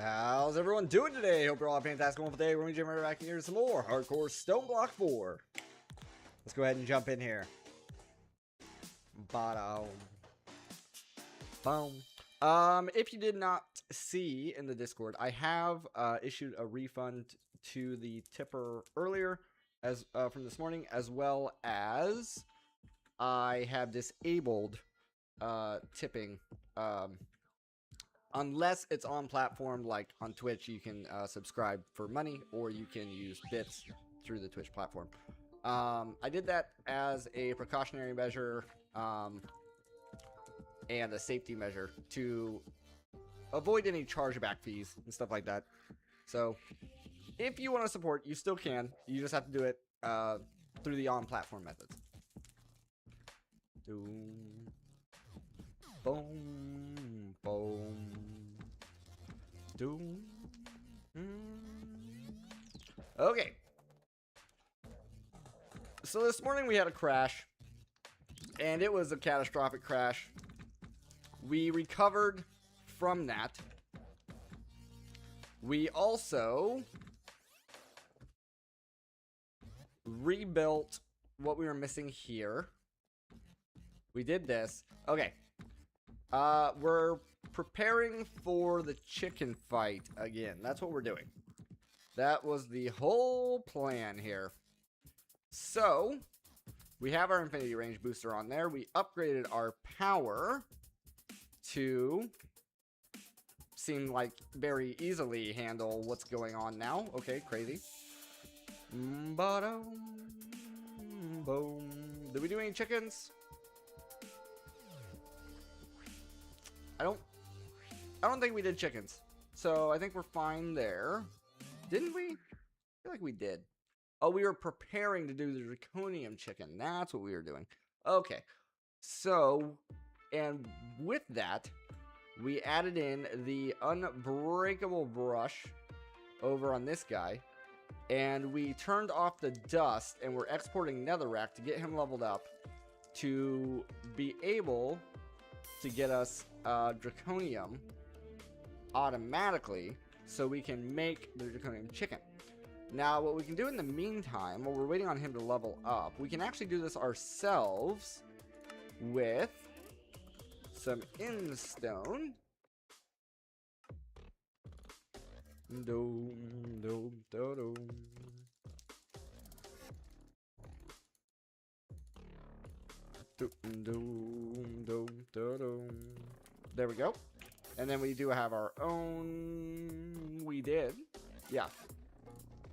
How's everyone doing today? Hope you're all having a fantastic one today. We're going to jump right back here to some more hardcore Stoneblock 4. Let's go ahead and jump in here. If you did not see in the Discord, I have issued a refund to the tipper earlier as from this morning, as well as I have disabled tipping. Unless it's on platform like on Twitch, you can subscribe for money, or you can use bits through the Twitch platform. I did that as a precautionary measure and a safety measure to avoid any chargeback fees and stuff like that. So if you want to support, you still can. You just have to do it through the on-platform methods. Boom, boom, boom. Doom. Okay. So this morning we had a crash, and it was a catastrophic crash. We recovered from that. We also rebuilt what we were missing here. We did this. Okay. We're preparing for the chicken fight again. That's what we're doing. That was the whole plan here. So, we have our infinity range booster on there. We upgraded our power to seem like very easily handle what's going on now. Okay, crazy. Boom. Did we do any chickens? I don't think we did chickens. So I think we're fine there. Didn't we? I feel like we did. Oh, we were preparing to do the draconium chicken. That's what we were doing. Okay. So, and with that, we added in the unbreakable brush over on this guy. And we turned off the dust, and we're exporting netherrack to get him leveled up to be able to get us draconium automatically, so we can make the draconium chicken. Now, what we can do in the meantime, while we're waiting on him to level up, we can actually do this ourselves with some endstone. There we go. And then we do have our own. We did. Yeah.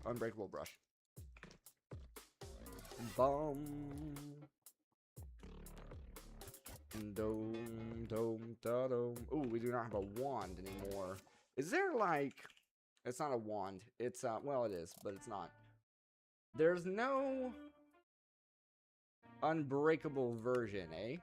Unbreakable brush. Boom. Ooh, we do not have a wand anymore. Is there like... It's not a wand. It's, well, it is, but it's not. There's no unbreakable version, eh?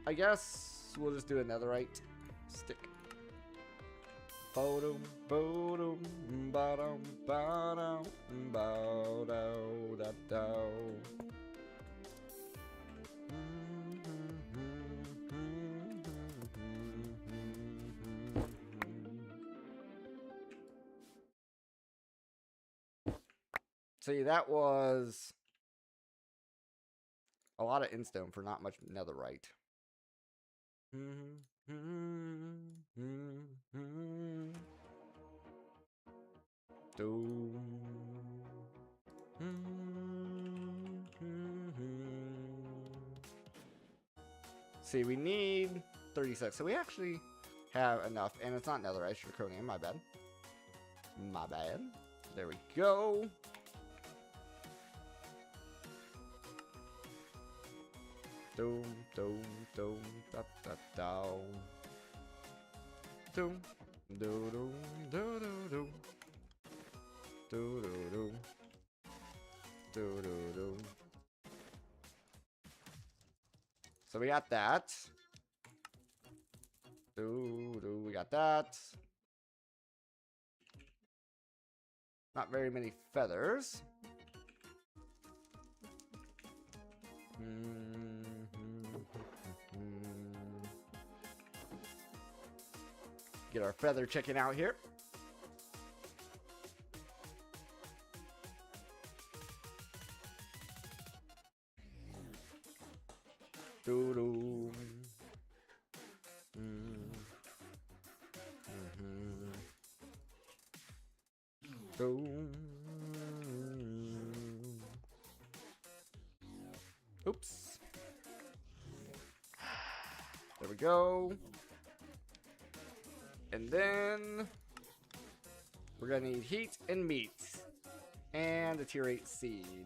I guess we'll just do a netherite stick. Bodum, bodum, badum, badum, bow, dow, da, dow. See, that was a lot of endstone for not much netherite. See, we need 36, so we actually have enough, and it's not netherite, it's draconium, my bad. My bad. There we go. Doom, doom, doom, da, da, down. Doom, do, do, do, do, do. Do, do, do. Do, do, do. So we got that. We got that. Not very many feathers. Get our feather chicken out here. Doo-doo. Oops. There we go. And then we're gonna need heat and meat. And a tier 8 seed.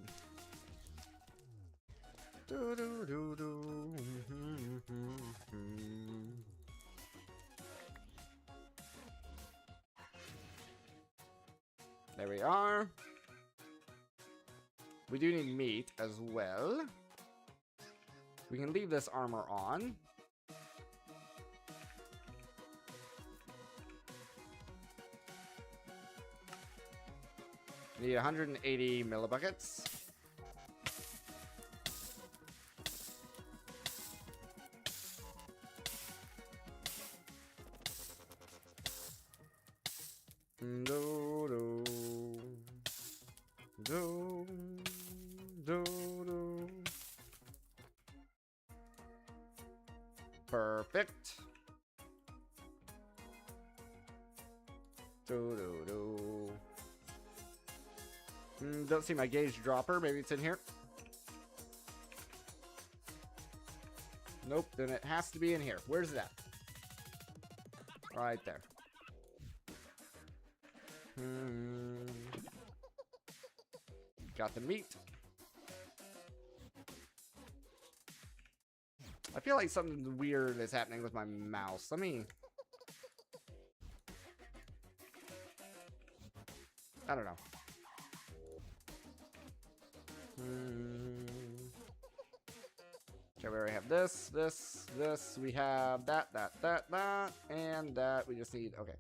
There we are. We do need meat as well. We can leave this armor on. Need 180 millibuckets. Perfect. Don't see my gauge dropper. Maybe it's in here. Nope. Then it has to be in here. Where's it at? Right there. Got the meat. I feel like something weird is happening with my mouse. Let me... I don't know. Okay, we already have this. We have that, and that. We just need... Okay.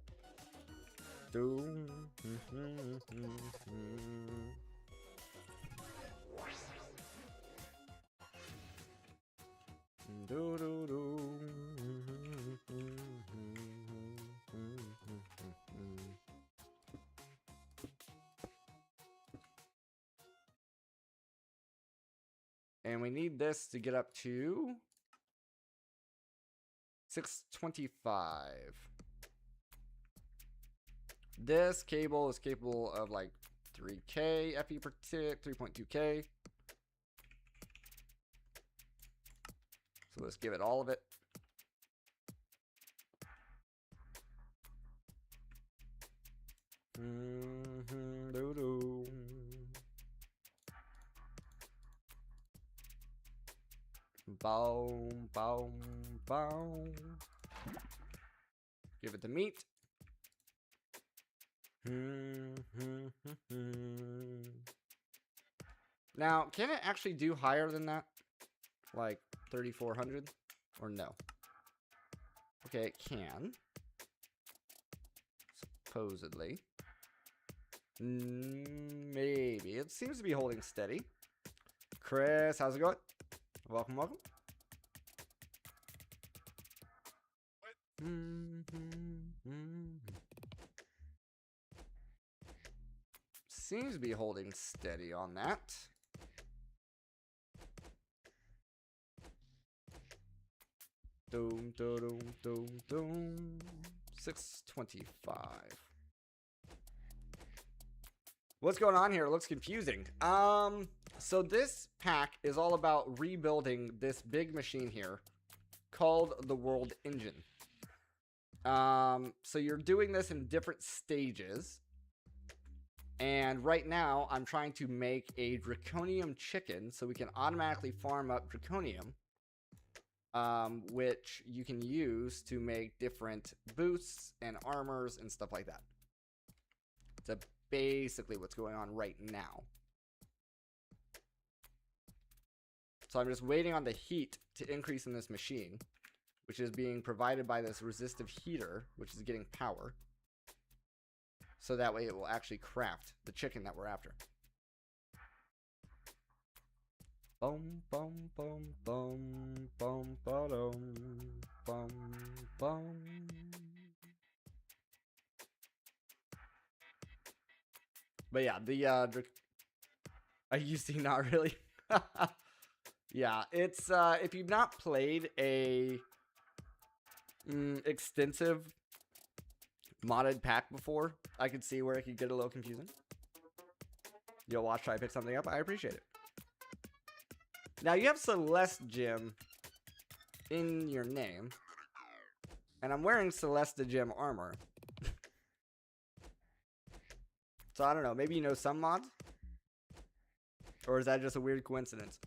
And we need this to get up to 625. This cable is capable of like 3K FE per tick, 3.2K. So let's give it all of it. Boom, boom, boom. Give it the meat. Now, can it actually do higher than that? Like 3,400? Or no? Okay, it can. Supposedly. Maybe. It seems to be holding steady. Chris, how's it going? Welcome, welcome. Seems to be holding steady on that. Doom, doom, doom, doom. 625. What's going on here? It looks confusing. So this pack is all about rebuilding this big machine here called the World Engine. So you're doing this in different stages. And right now, I'm trying to make a draconium chicken so we can automatically farm up draconium, which you can use to make different boosts and armors and stuff like that. That's basically what's going on right now. So I'm just waiting on the heat to increase in this machine, which is being provided by this resistive heater, which is getting power. So that way it will actually craft the chicken that we're after. Bum bum bum bum bum ba-dum, bum bum. But yeah, the you see, not really. Yeah, it's if you've not played a extensive modded pack before, I could see where it could get a little confusing. You'll watch try to pick something up. I appreciate it. Now you have Celeste Gem in your name, and I'm wearing Celeste Gem armor. So I don't know, maybe you know some mods? Or is that just a weird coincidence?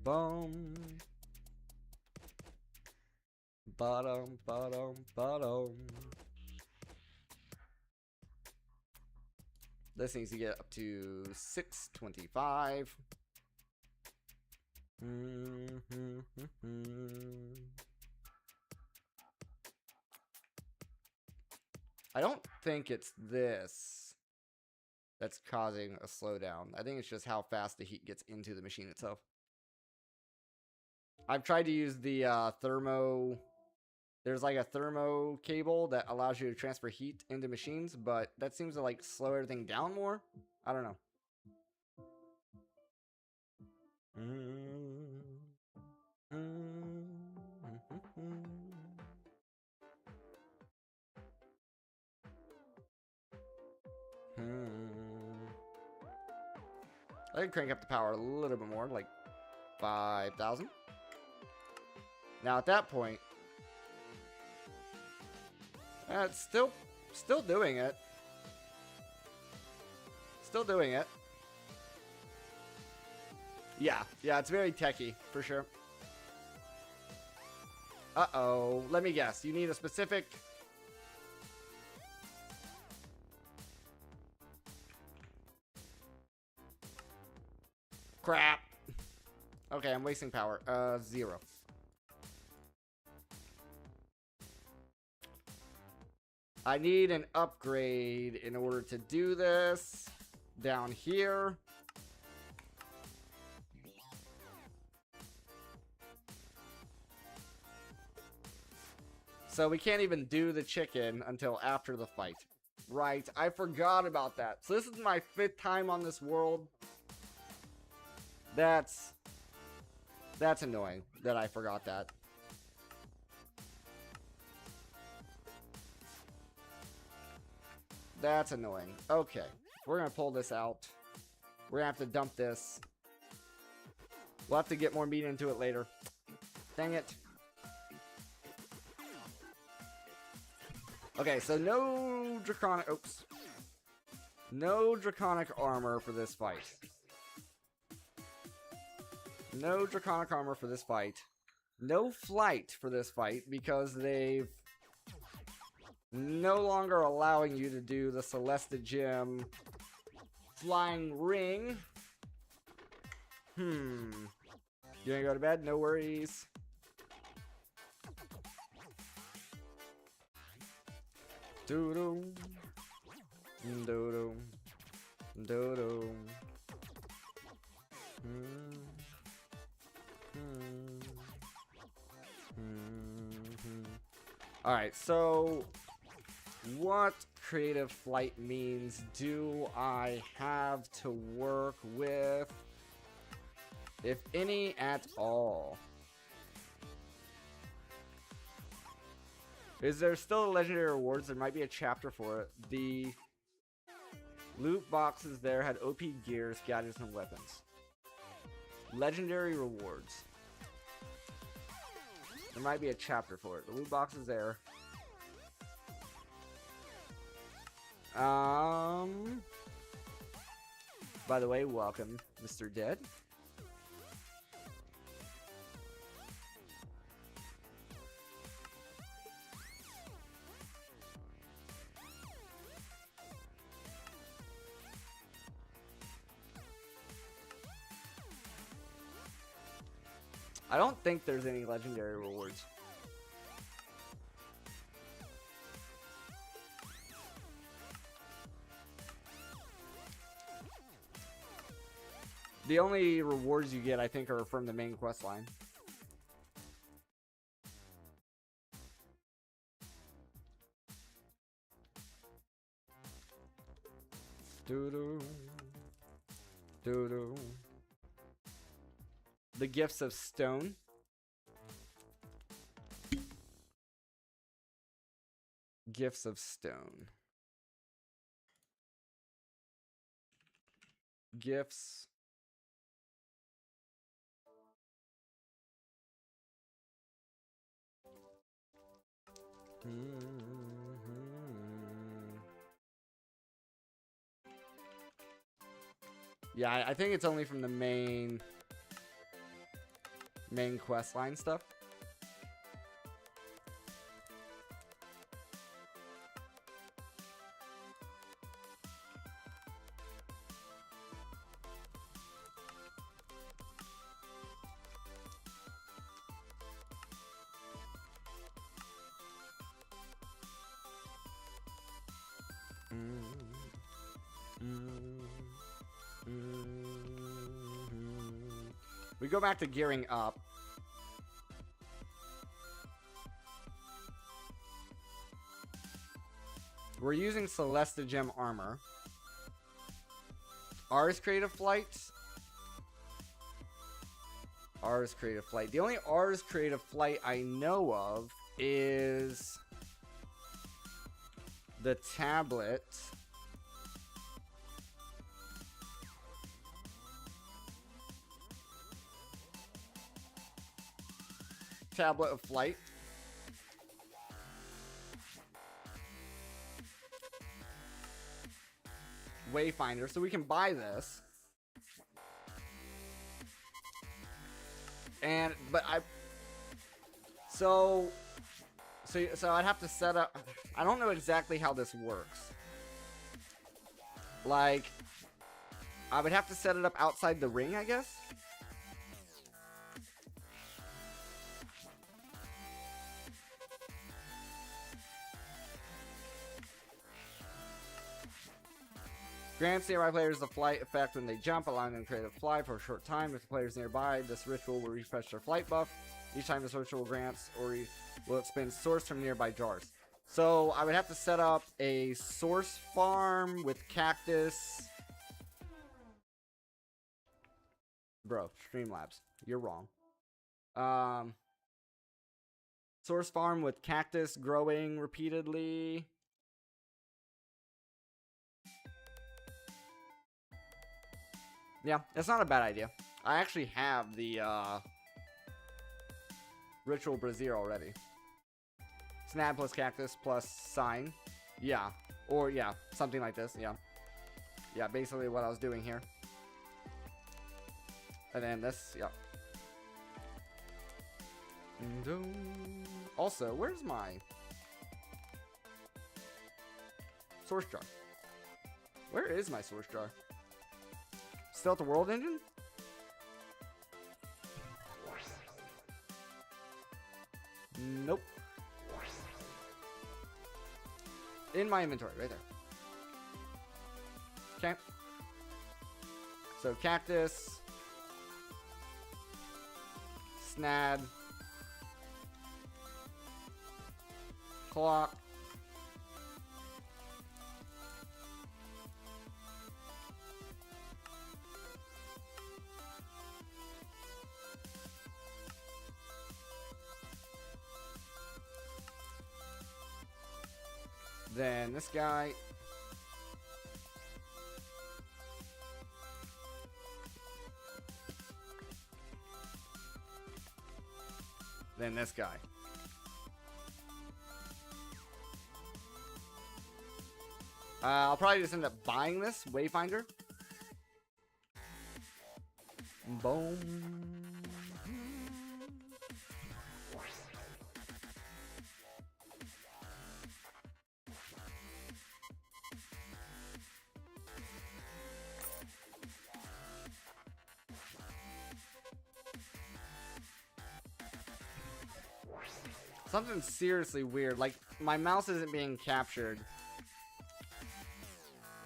Boom. Bottom, bottom, bottom. This needs to get up to 625. I don't think it's this that's causing a slowdown. I think it's just how fast the heat gets into the machine itself. I've tried to use the thermo. There's like a thermo cable that allows you to transfer heat into machines, but that seems to like slow everything down more. I don't know. I could crank up the power a little bit more, like 5,000. Now at that point, it's still doing it. Still doing it. Yeah, it's very techy, for sure. Uh-oh. Let me guess. You need a specific... Crap. Okay, I'm wasting power. 0. I need an upgrade in order to do this. Down here. So we can't even do the chicken until after the fight. Right, I forgot about that. So this is my 5th time on this world. That's annoying that I forgot that. That's annoying. Okay, we're gonna pull this out. We're gonna have to dump this. We'll have to get more meat into it later. Dang it. Okay, so no draconic... Oops. No draconic armor for this fight. No draconic armor for this fight. No flight for this fight because they've no longer allowing you to do the Celeste Gem flying ring. You gonna go to bed? No worries. Doo-doo. Doo-doo. Doo-doo. Alright, so what creative flight means do I have to work with, if any at all? Is there still legendary rewards? There might be a chapter for it. The loot boxes there had OP gears, gadgets, and weapons. Legendary rewards. There might be a chapter for it. The loot box is there. By the way, welcome, Mr. Dead. I don't think there's any legendary rewards. The only rewards you get, I think, are from the main quest line. Doo-doo. Doo-doo. The gifts of stone. Gifts of stone. Gifts. Yeah, I think it's only from the main quest line stuff. We go back to gearing up. We're using Celesta Gem armor. R's Creative Flight. R's Creative Flight. The only R's Creative Flight I know of is the tablet. Tablet of Flight. Wayfinder, so we can buy this. So I'd have to set up. I don't know exactly how this works. Like, I would have to set it up outside the ring, I guess. Grants nearby players the flight effect when they jump, allowing them to create a fly for a short time. If the player's nearby, this ritual will refresh their flight buff. Each time this ritual grants, or will expend source from nearby jars. So I would have to set up a source farm with cactus. Bro, Streamlabs, you're wrong. Source farm with cactus growing repeatedly. Yeah, it's not a bad idea. I actually have the Ritual Brazier already. Snap plus cactus plus sign. Yeah. Or, yeah, something like this. Yeah. Yeah, basically what I was doing here. And then this, yeah. Also, where's my source jar? Where is my source jar? Still at the world engine? Nope. In my inventory, right there. Okay. So cactus, snad, clock, then this guy. Then this guy. I'll probably just end up buying this Wayfinder. Boom. Something seriously weird. Like, my mouse isn't being captured.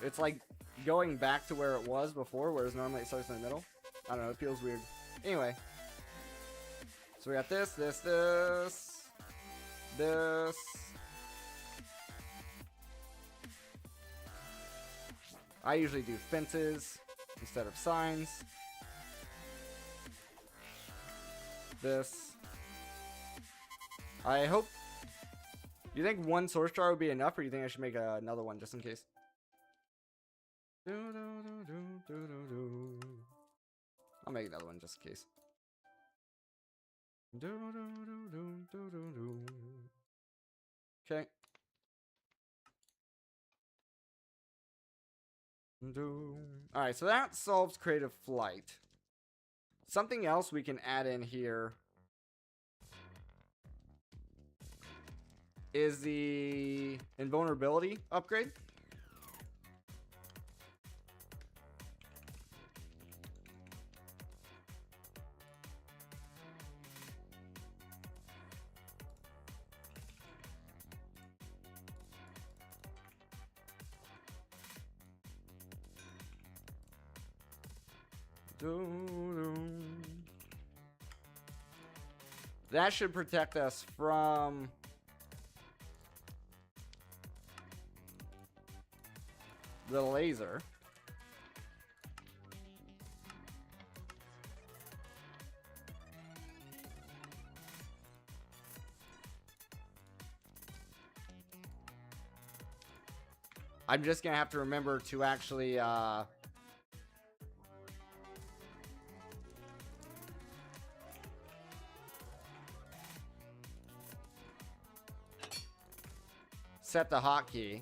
It's like going back to where it was before, whereas normally it starts in the middle. I don't know, it feels weird. Anyway. So we got this. I usually do fences instead of signs. This. I hope... You think one source jar would be enough, or you think I should make another one just in case? I'll make another one just in case. Okay. Alright, so that solves creative flight. Something else we can add in here is the invulnerability upgrade. That should protect us from the laser. I'm just gonna have to remember to actually set the hotkey.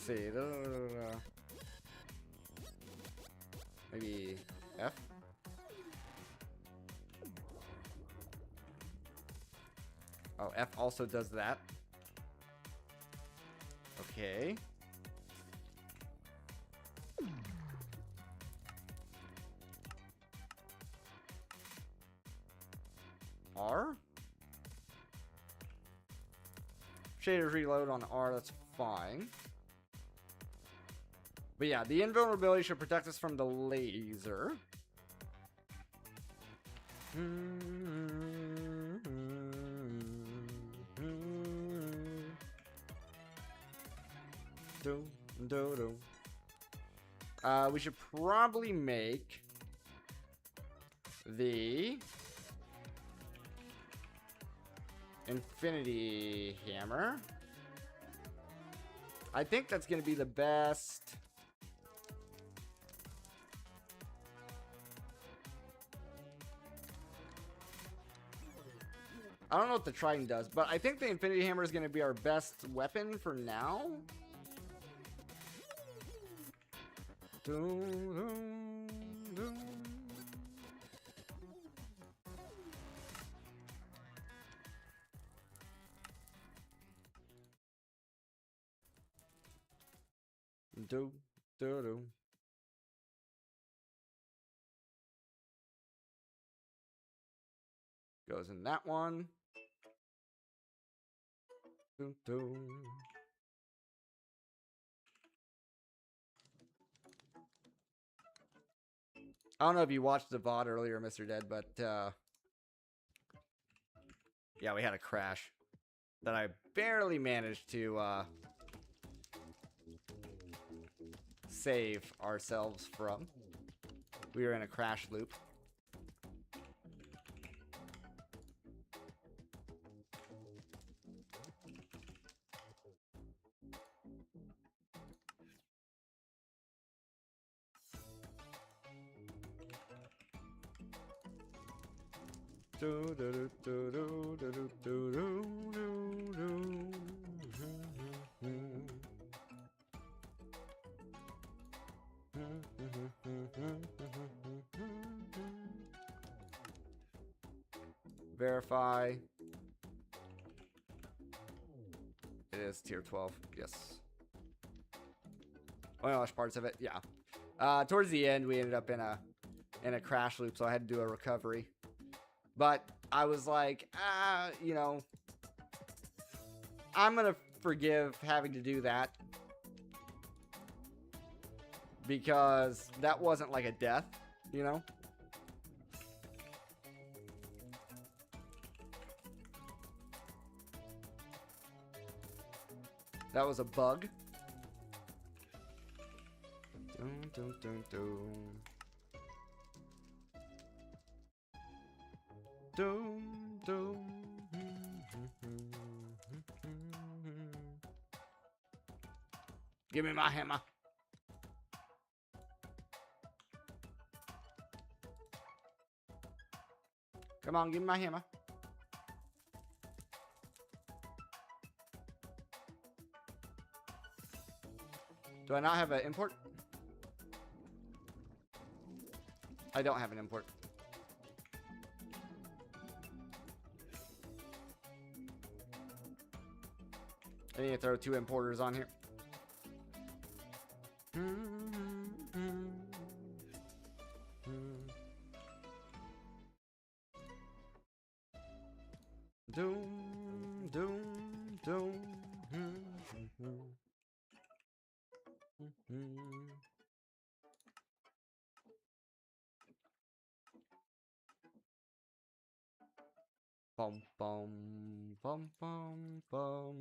See, maybe F. Oh, F also does that. Okay. R? Shaders reload on R, that's fine. But yeah, the invulnerability should protect us from the laser. We should probably make the infinity hammer. I think that's going to be the best. I don't know what the Trident does, but I think the Infinity Hammer is going to be our best weapon for now. Goes in that one. I don't know if you watched the VOD earlier, Mr. Dead, but yeah, we had a crash that I barely managed to save ourselves from. We were in a crash loop. Verify. It is tier 12. Yes. Oil parts of it. Yeah. Towards the end, we ended up in a crash loop, so I had to do a recovery. But I was like, you know, I'm gonna forgive having to do that because that wasn't like a death, you know. That was a bug. Dun, dun, dun, dun. Dun, dun. Give me my hammer. Come on, give me my hammer. Do I not have an import? I don't have an import. I need to throw 2 importers on here. Doom, doom, doom. Bum bum bum bum bum.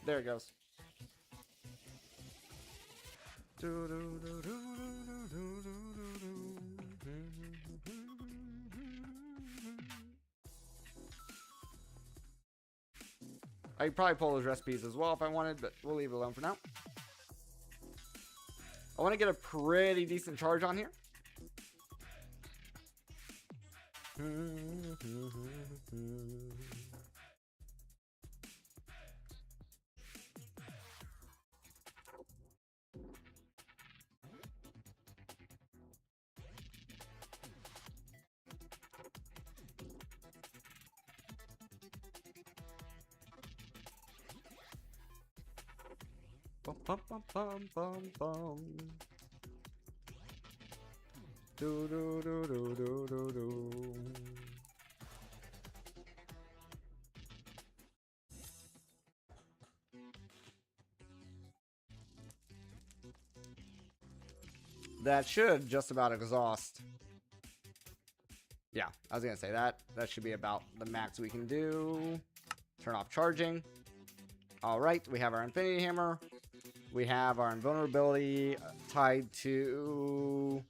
There it goes. I could probably pull those recipes as well if I wanted, but we'll leave it alone for now. I want to get a pretty decent charge on here. Bum bum bum bum bum bum. Do do do do do do do. That should just about exhaust. Yeah, I was gonna say that. That should be about the max we can do. Turn off charging. All right, we have our Infinity Hammer. We have our invulnerability tied to...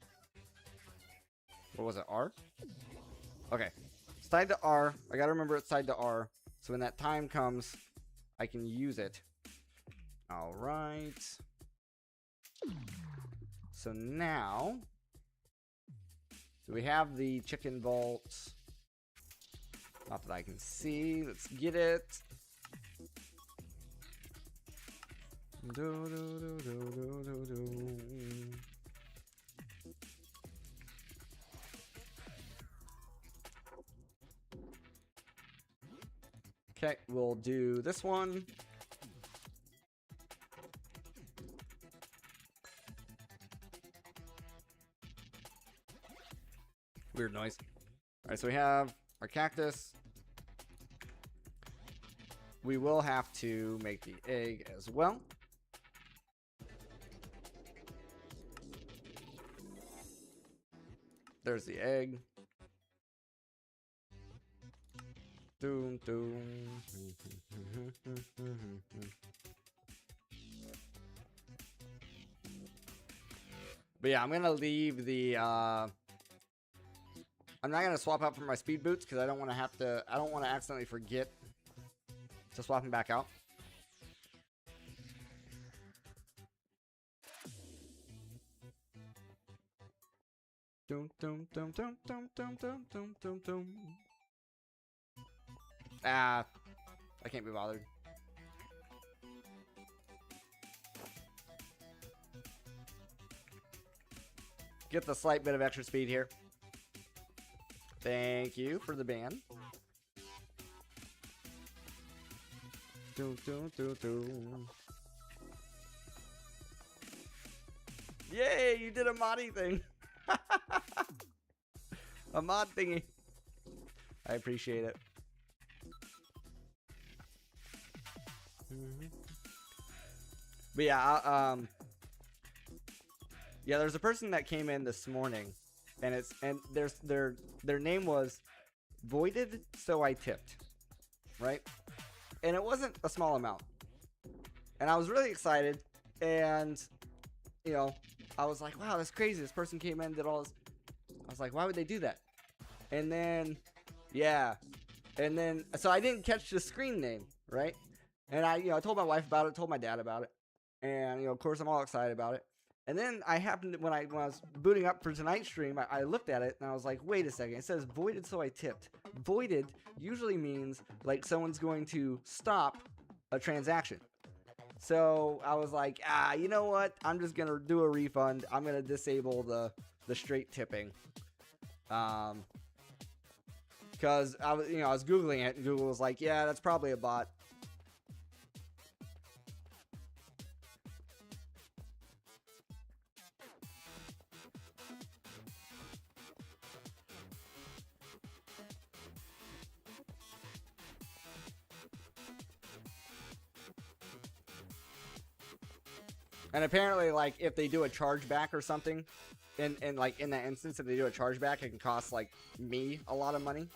What was it, R? Okay, it's tied to R. I gotta remember it's tied to R. So when that time comes, I can use it. All right. So now, do we have the chicken vault? Not that I can see. Let's get it. Do, do, do, do, do, do. Okay, we'll do this one. Weird noise. All right, so we have our cactus. We will have to make the egg as well. There's the egg. Doom, doom. But yeah, I'm gonna leave the I'm not gonna swap out for my speed boots because I don't want to have to. I don't want to accidentally forget to swap them back out. Dum dum dum dum dum dum dum dum dum dum. Ah, I can't be bothered. Get the slight bit of extra speed here. Thank you for the ban. Yay, you did a modding thing. A mod thingy. I appreciate it. But yeah, yeah, there's a person that came in this morning, and their name was Voided, so I tipped, right? And it wasn't a small amount, and I was really excited, and you know, I was like, wow, that's crazy. This person came in, did all this. I was like, why would they do that? And then, yeah, and then so I didn't catch the screen name, right? And I told my wife about it, told my dad about it, and of course I'm all excited about it. And then I happened when I was booting up for tonight's stream, I looked at it and I was like, wait a second. It says voided, so I tipped. Voided usually means like someone's going to stop a transaction. So I was like, you know what? I'm just gonna do a refund. I'm gonna disable the straight tipping, because I was Googling it and Google was like, yeah, that's probably a bot. And apparently, like, if they do a chargeback or something, in that instance, if they do a chargeback, it can cost, like, me a lot of money.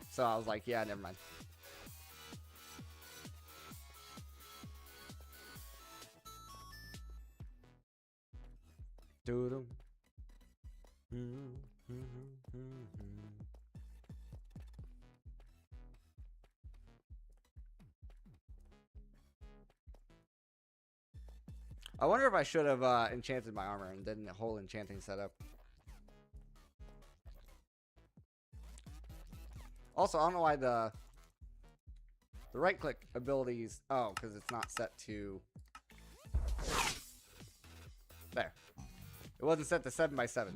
So I was like, yeah, never mind. Doo-doo. I wonder if I should have enchanted my armor and did the whole enchanting setup. Also, I don't know why the right click abilities. Oh, because it's not set to. There. It wasn't set to 7x7.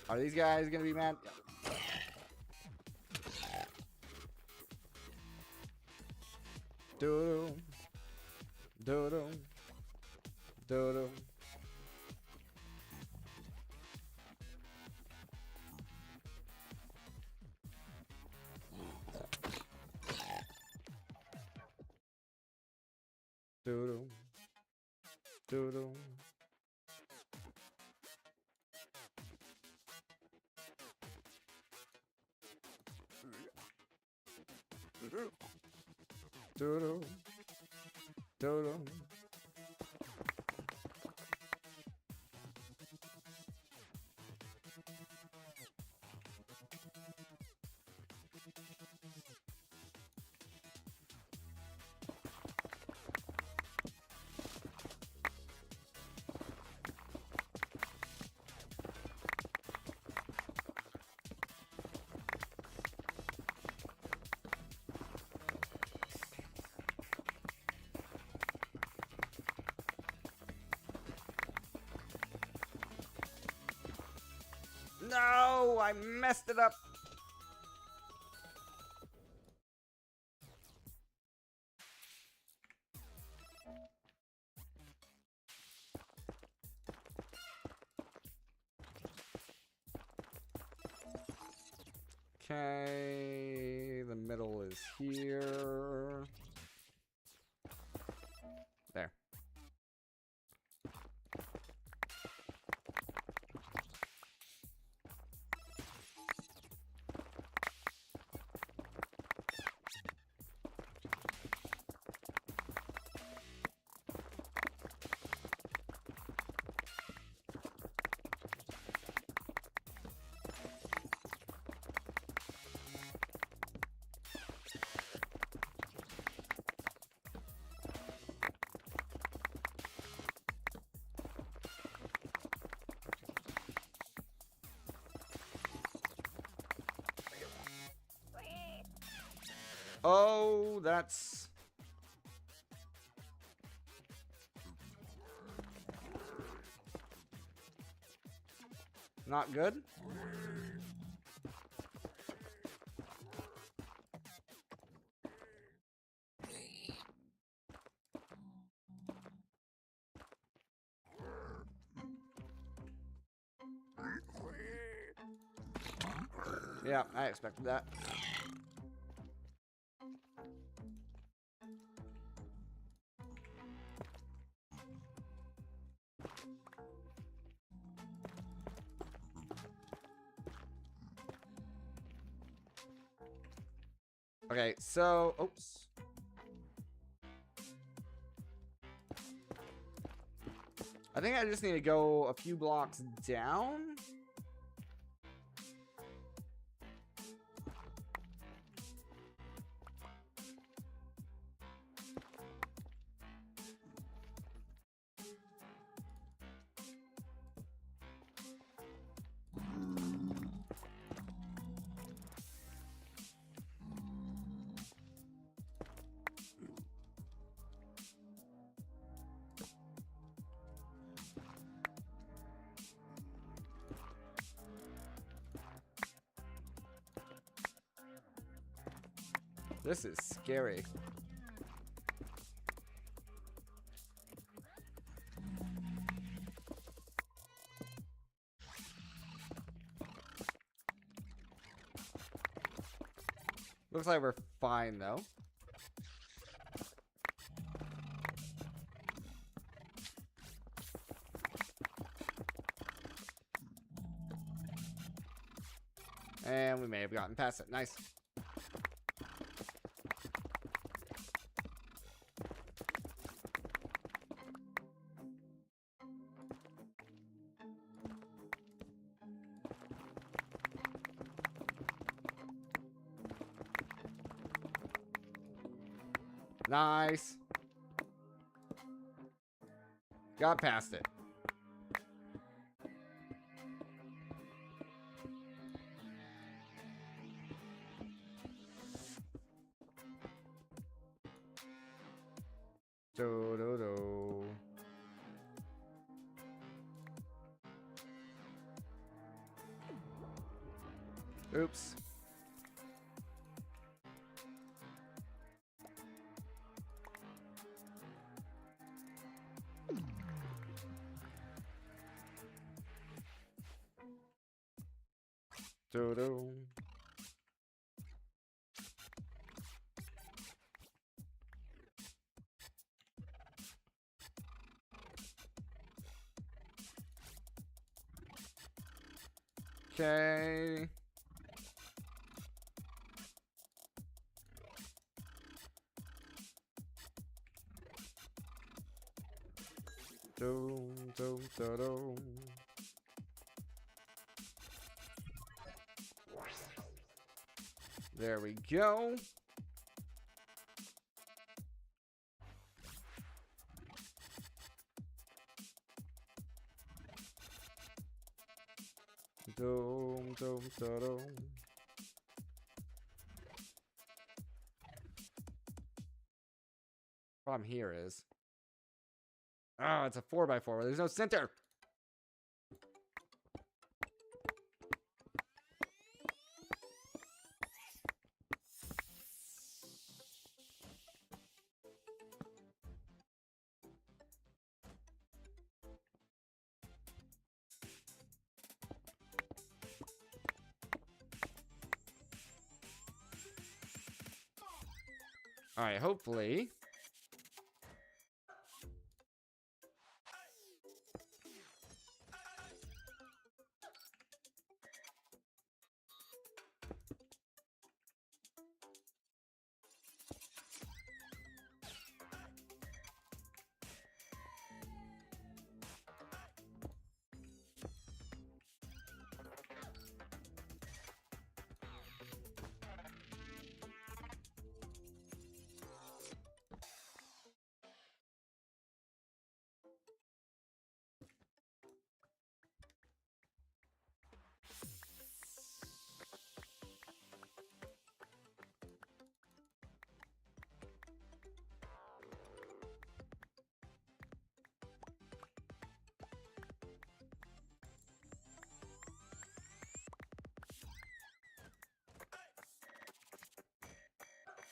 Are these guys gonna be mad? Doodle. Doodle. Doodle. Doodle. Doodle. Doodle. Doodle. No, I messed it up. Okay, the middle is here. There. Oh, that's... Not good. Yeah, I expected that. Okay, so, oops. I think I just need to go a few blocks down. This is scary. Looks like we're fine, though. And we may have gotten past it. Nice. Nice. Got past it. Do do do. Oops. Do do. Okay. Do do do do. There we go. Dum dum da dum. Problem here is, oh, it's a 4x4 where there's no center. All right, hopefully.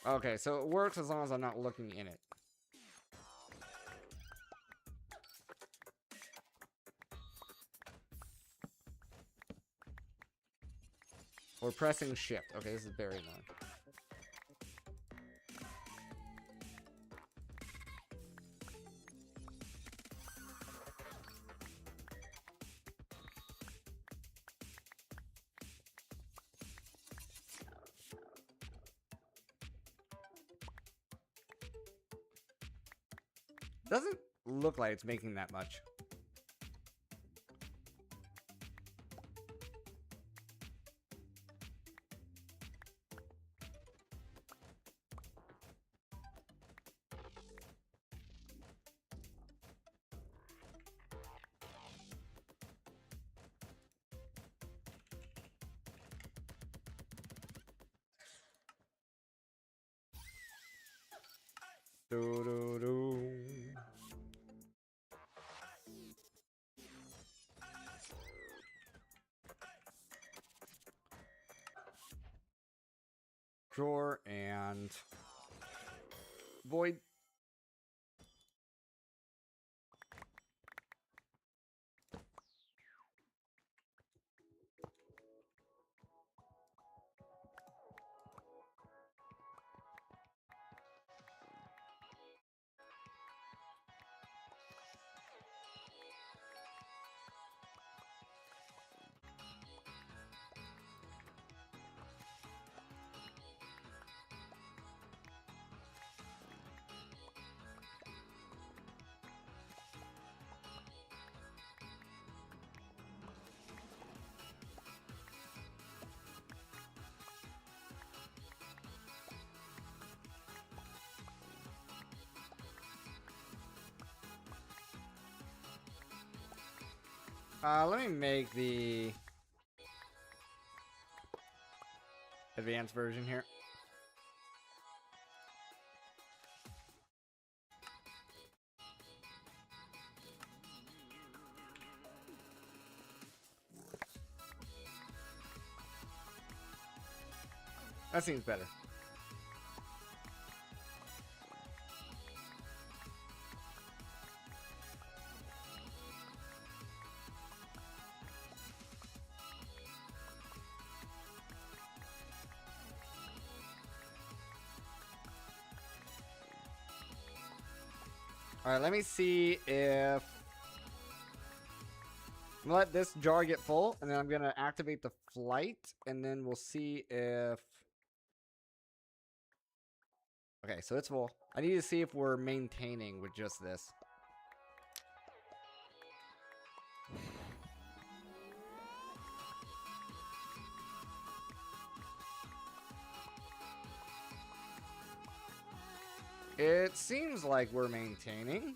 Okay, so it works as long as I'm not looking in it. We're pressing shift. Okay, this is very annoying. Doesn't look like it's making that much. Do, do, do. Drawer and void. Let me make the advanced version here. That seems better. Alright, let me see if... I'm gonna let this jar get full, and then I'm gonna activate the flight, and then we'll see if... Okay, so it's full. I need to see if we're maintaining with just this. It seems like we're maintaining.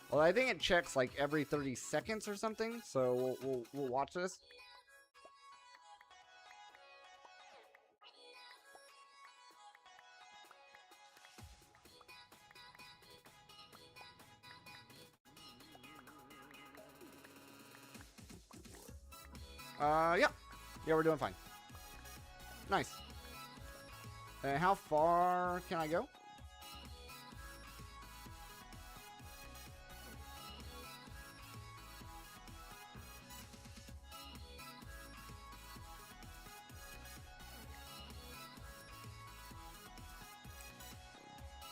Well, I think it checks like every 30 seconds or something, so we'll watch this. Yeah. Yeah, we're doing fine. Nice. And how far can I go?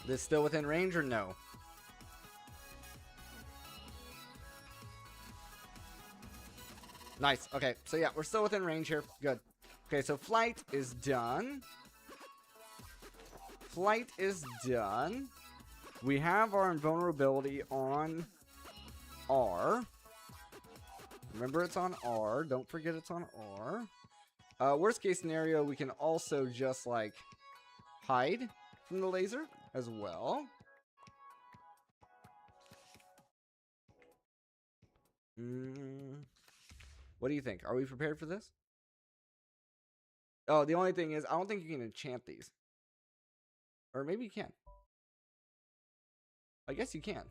This still within range or no? Nice. Okay, so yeah, we're still within range here. Good. Okay, so flight is done. Flight is done. We have our invulnerability on R. Remember, it's on R. Don't forget it's on R. Worst case scenario, we can also just, like, hide from the laser as well. What do you think? Are we prepared for this? Oh, the only thing is, I don't think you can enchant these. Or maybe you can. I guess you can.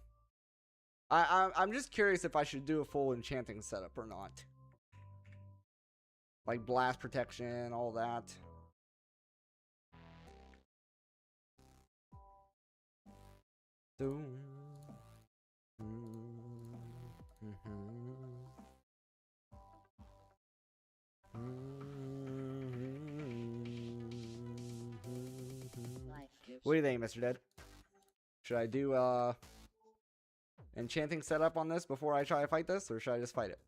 I'm just curious if I should do a full enchanting setup or not. Like blast protection, all that. Doom. What do you think, Mr. Dead? Should I do enchanting setup on this before I try to fight this, or should I just fight it?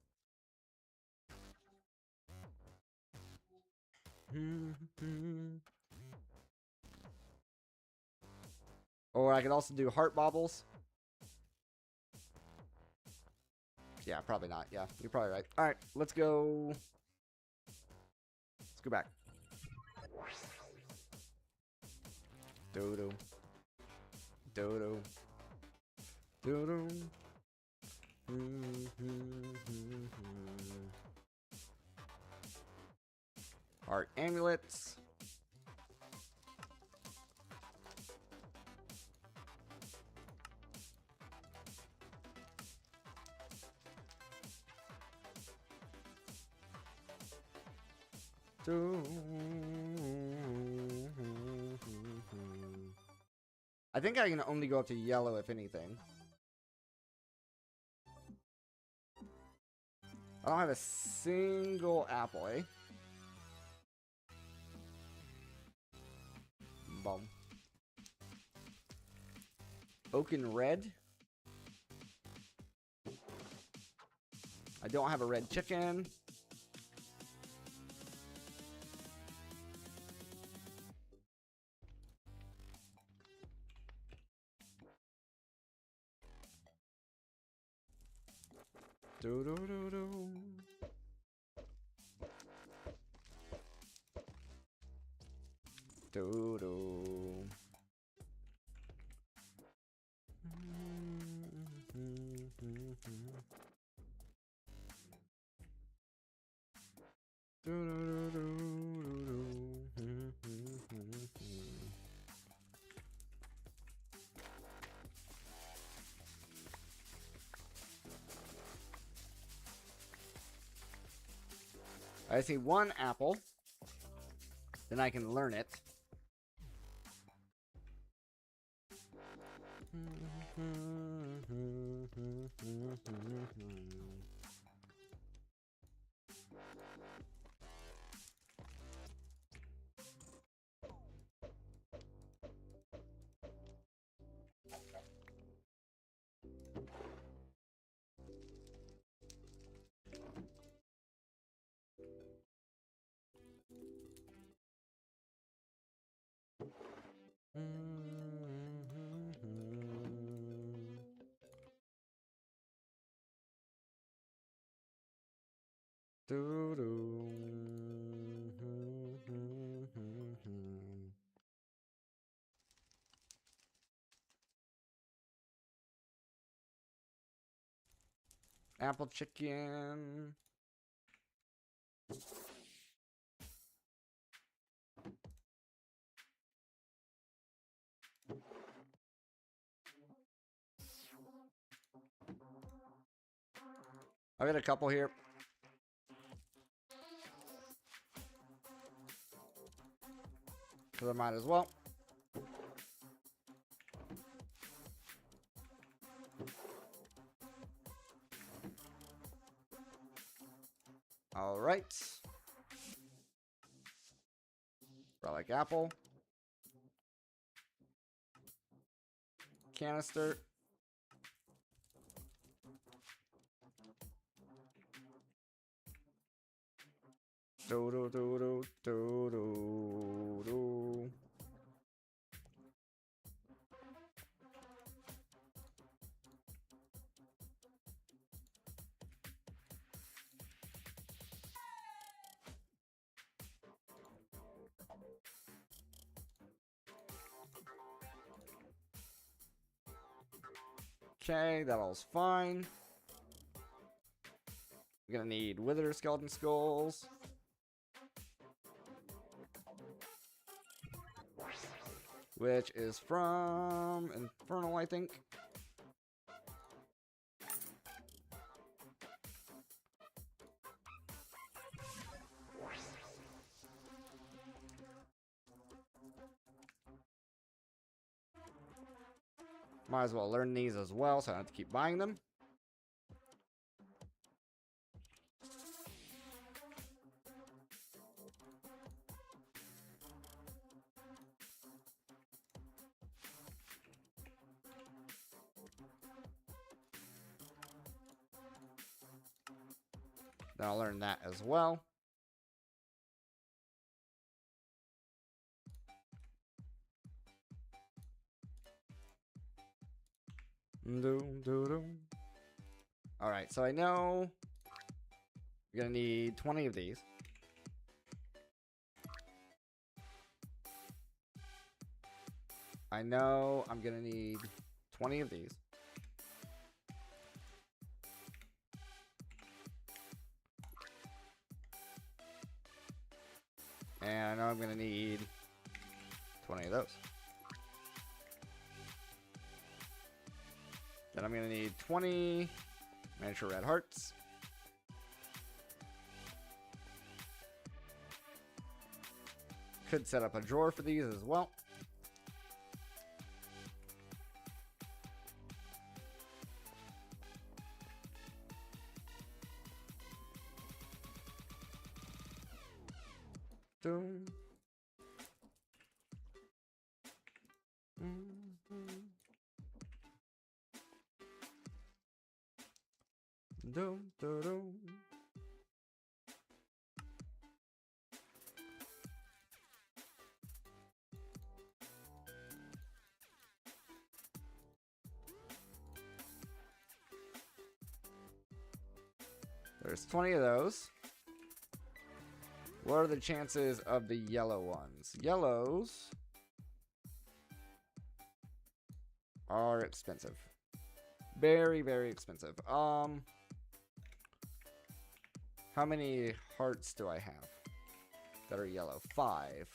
Or I could also do heart baubles. Yeah, probably not. Yeah, you're probably right. All right, let's go. Let's go back. Dodo. Dodo. Dodo. Heart amulets. I think I can only go up to yellow, if anything. I don't have a single apple, eh? Bum. Oaken red. I don't have a red chicken. Do do do do. Do do. I see one apple. Then I can learn it. Apple chicken. I got a couple here. Because I might as well. All right. I like apple. Canister. Do do do do do do do. Okay, that all's fine. We're gonna need wither skeleton skulls. Which is from Infernal, I think. Might as well learn these as well, so I don't have to keep buying them. Then I'll learn that as well. Alright, so I know you're gonna need 20 of these. I know I'm gonna need 20 of these. And I know I'm gonna need 20 of those. Then I'm gonna need 20 miniature red hearts. Could set up a drawer for these as well. Doom. Doom, doom, doom. There's 20 of those. What are the chances of the yellow ones? Yellows are expensive. Very, very expensive. How many hearts do I have that are yellow? 5.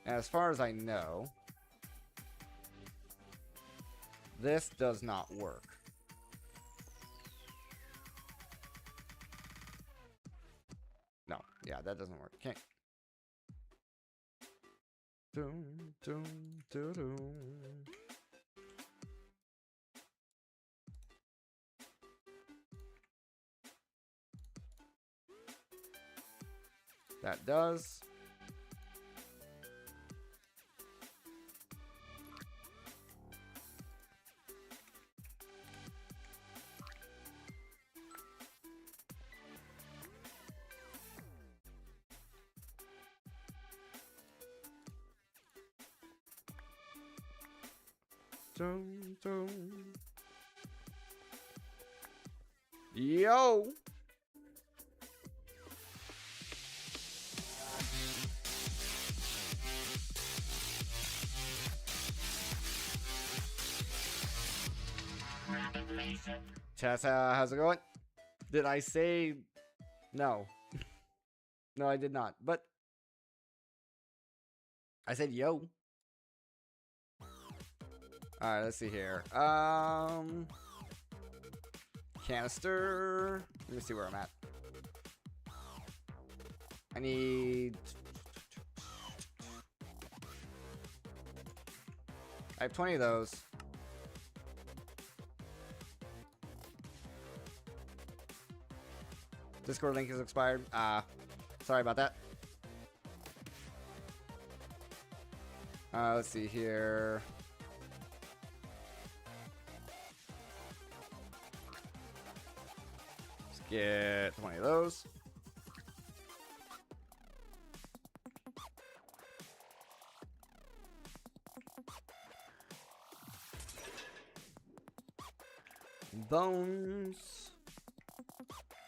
As far as I know, this does not work. No, yeah, that doesn't work. Can't. Doom, doom, doom, doom. That does. Dum, dum. Yo! Tessa, how's it going? Did I say no? No, I did not. But I said yo. Alright, let's see here. Canister. Let me see where I'm at. I need... I have 20 of those. Discord link is expired. Sorry about that. Let's see here. Let's get 20 of those. Bones.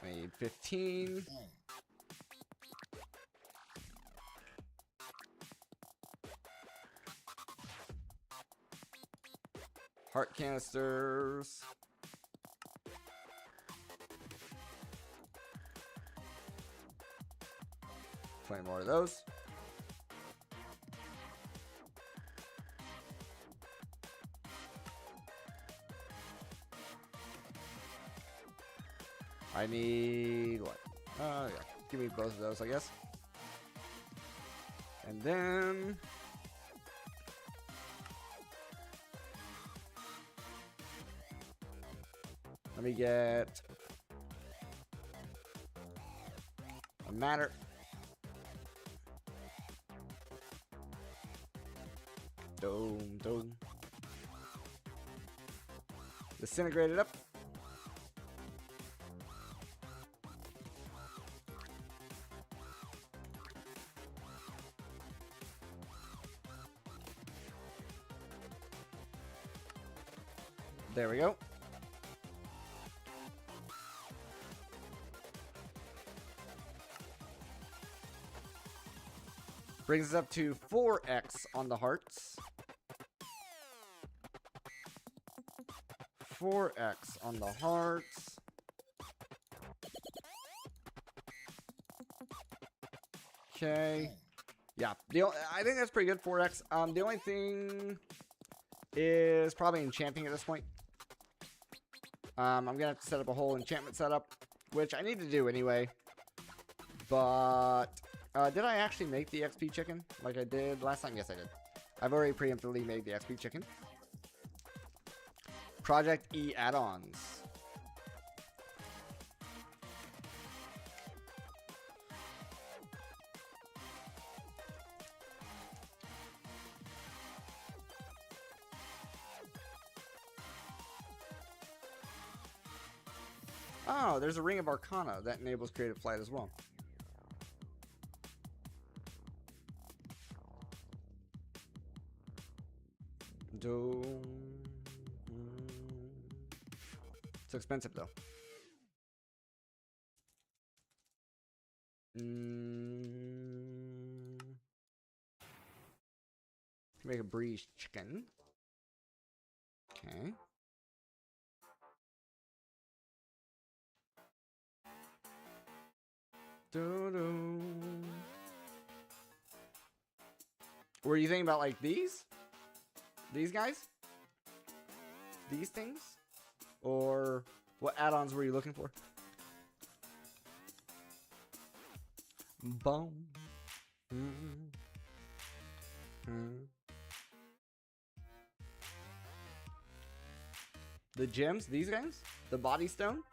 I need 15. Heart canisters. Plenty more of those. I need what? Yeah. Give me both of those, I guess. And then let me get a matter. Dome. Disintegrate it up. There we go. Brings us up to 4x on the hearts. 4x on the hearts. Okay. Yeah, I think that's pretty good. 4x. The only thing is probably enchanting at this point. I'm gonna have to set up a whole enchantment setup, which I need to do anyway. But did I actually make the XP chicken like I did last time? Yes, I did. I've already preemptively made the XP chicken. Project E add-ons. Oh, there's a Ring of Arcana that enables creative flight as well. It's expensive though. Make a breeze chicken. Okay. Were you thinking about like these? These guys? These things? Or what add-ons were you looking for? Boom. The gems? These guys? The body stone?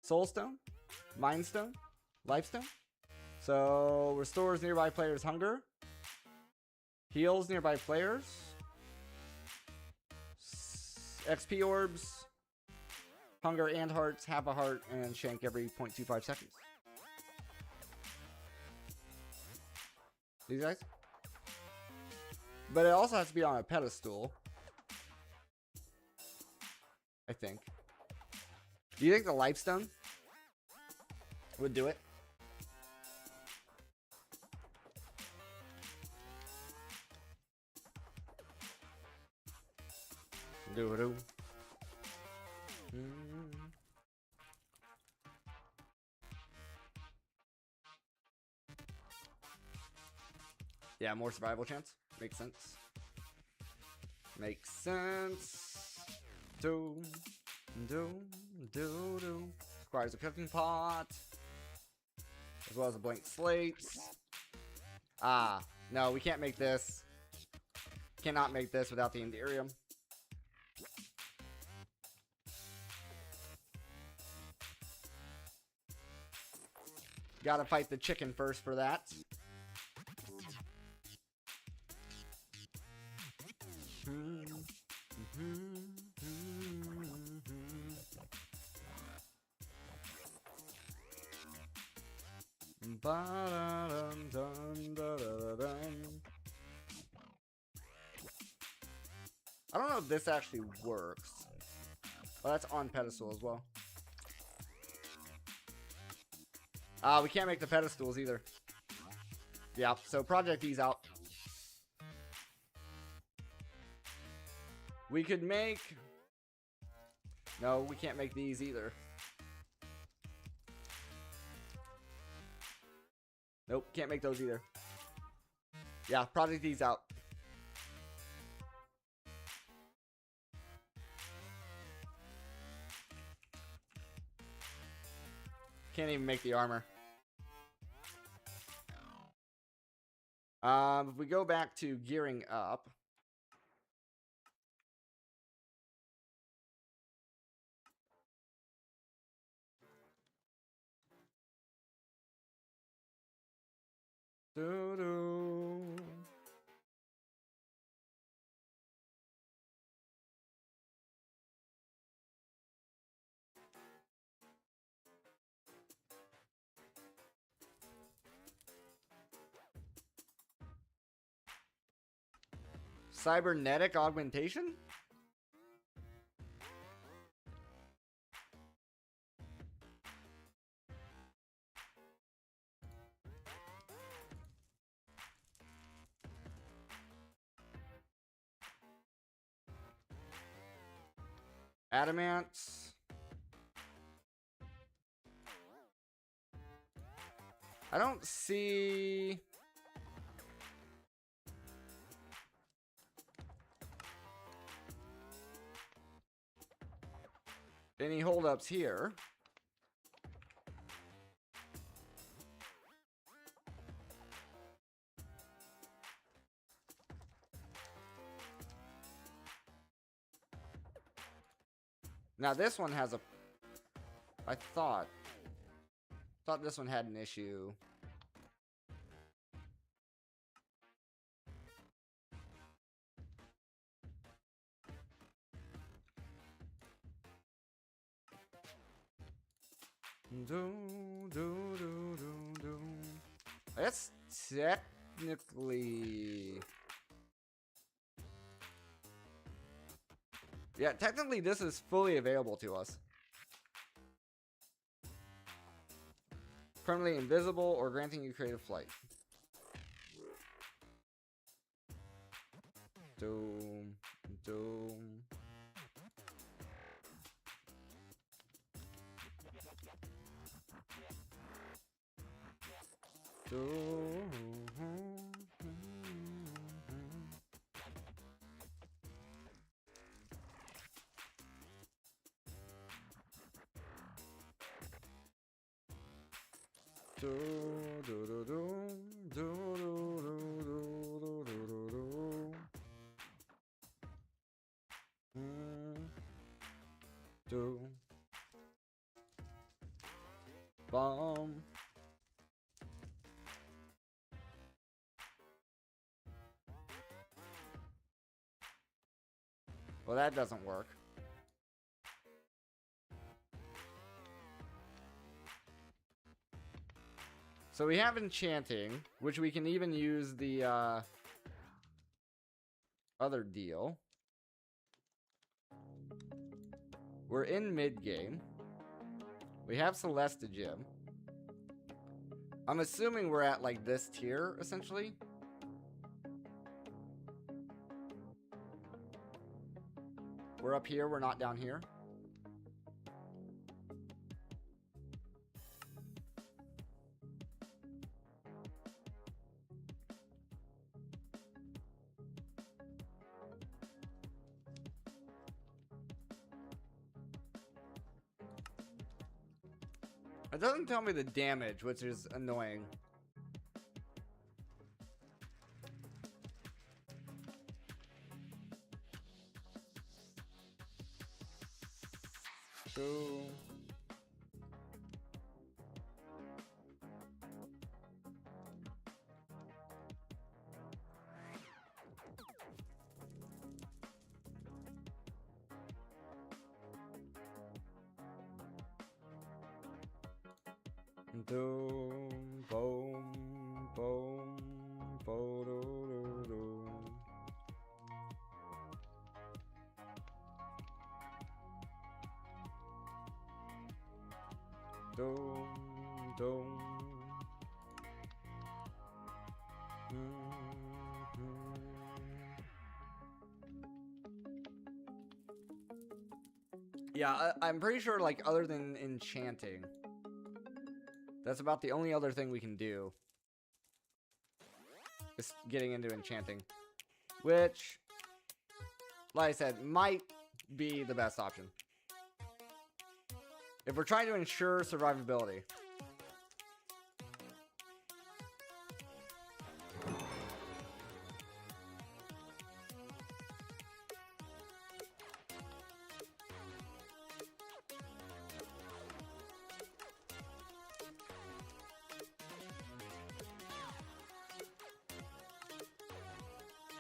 Soul stone? Mind stone? Life stone? So restores nearby players' hunger. Heals nearby players. XP orbs. Hunger and hearts. Half a heart and shank every 0.25 seconds. These guys? But it also has to be on a pedestal. I think. Do you think the life stone would do it? Do. Yeah, more survival chance. Makes sense. Makes sense. Do. Requires a cooking pot. As well as a blank slate. Ah, no, we can't make this. Cannot make this without the Enderium. Gotta fight the chicken first for that. I don't know if this actually works. Oh, that's on pedestal as well. We can't make the pedestals either. Yeah, so Project E's out. We could make... No, we can't make these either. Nope, can't make those either. Yeah, project these out. Can't even make the armor. If we go back to gearing up. Doo-doo. Cybernetic augmentation? Adamants. I don't see... any holdups here. Now this one has a... I thought this one had an issue. That's technically... Yeah, technically this is fully available to us. Permanently invisible or granting you creative flight. Doom. Bomb. Well, that doesn't work. So we have enchanting, which we can even use the other deal. We're in mid-game. We have Celestigem. I'm assuming we're at like this tier, essentially. We're up here, we're not down here. It doesn't tell me the damage, which is annoying. Cool. Boom, boom, boom, boom. Dum, dum. Yeah, I'm pretty sure, like, other than enchanting, that's about the only other thing we can do. Is getting into enchanting. Which, like I said, might be the best option. If we're trying to ensure survivability.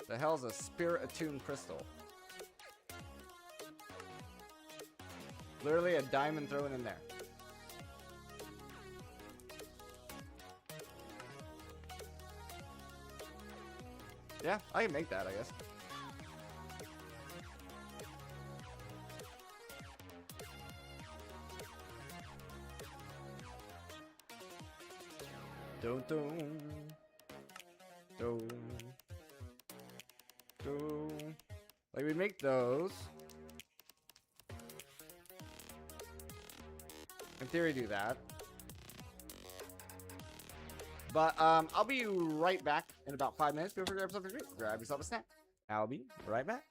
The hell's a spirit attuned crystal? Literally a diamond thrown in there. Yeah, I can make that, I guess. Dun dun. Dun. Dun. Like, we make those. In theory, do that. But, I'll be right back in about 5 minutes. Go for grab something to drink. Grab yourself a snack. I'll be right back.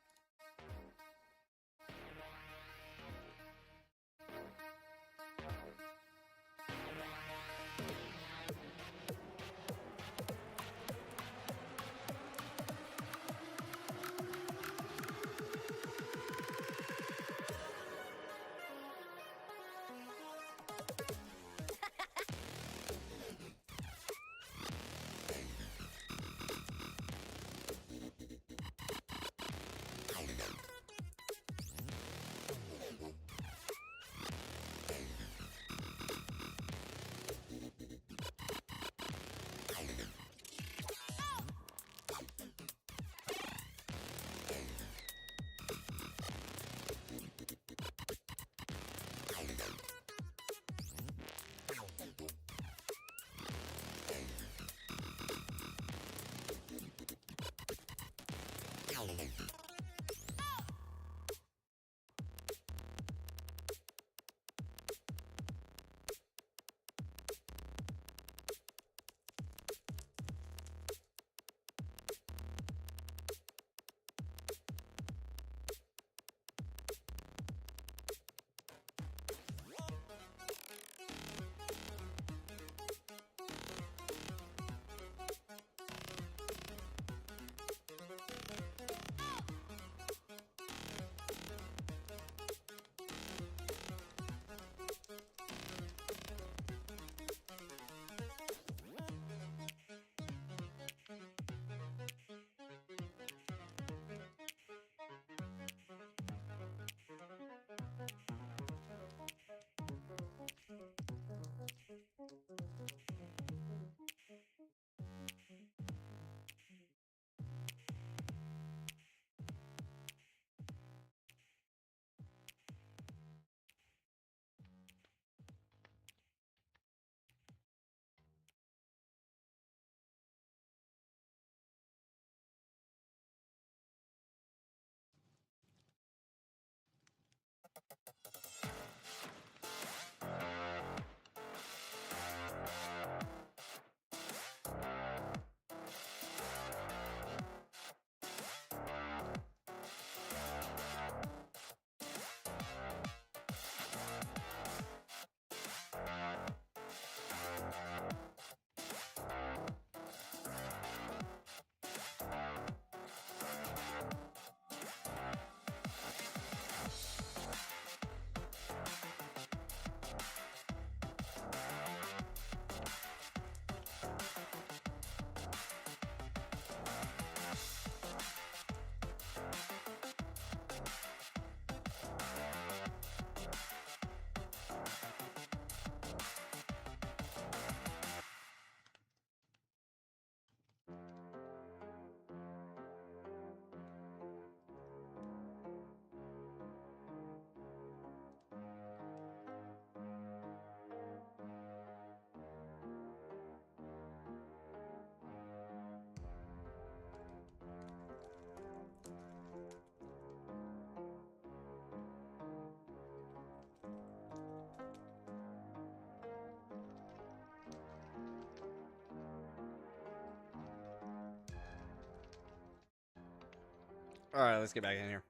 Alright, let's get back in here.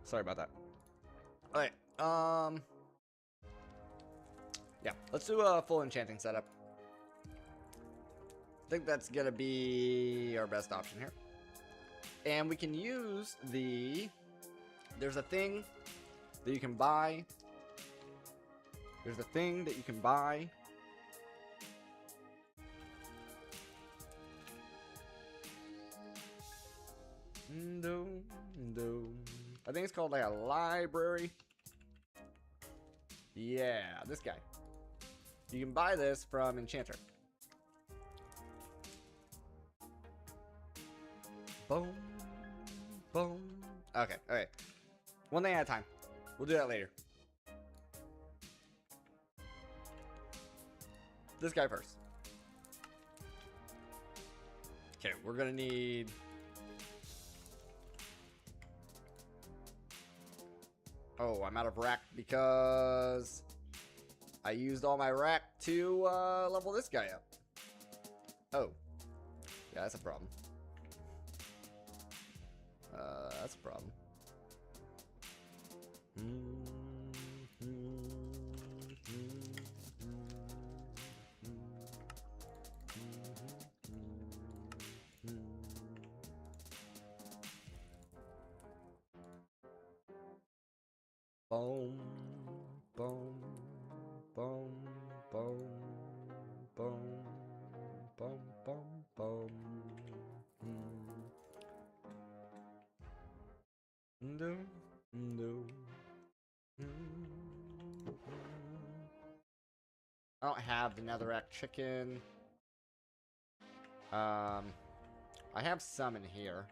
Sorry about that. Alright, yeah, let's do a full enchanting setup. I think that's gonna be our best option here. And we can use the... There's a thing that you can buy. There's a thing that you can buy. I think it's called like a library. Yeah, this guy. You can buy this from Enchanter. Boom. Boom. Okay, okay. One thing at a time. We'll do that later. This guy first. Okay, we're gonna need... Oh, I'm out of rack because I used all my rack to level this guy up. Oh. Yeah, that's a problem. That's a problem. Boom, boom, boom, boom, boom, boom, boom, boom. No, no. I don't have the netherrack chicken. I have some in here.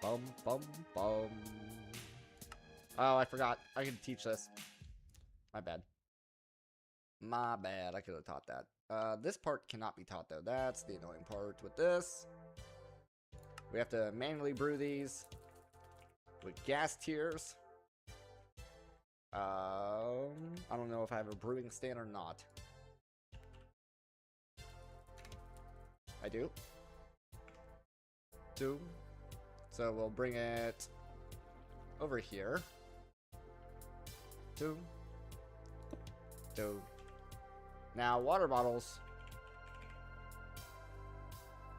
Bum, bum, bum. Oh, I forgot. I can teach this. My bad. My bad. I could have taught that. This part cannot be taught, though. That's the annoying part with this. We have to manually brew these with gas tiers. I don't know if I have a brewing stand or not. I do. So we'll bring it over here. Two. Now, water bottles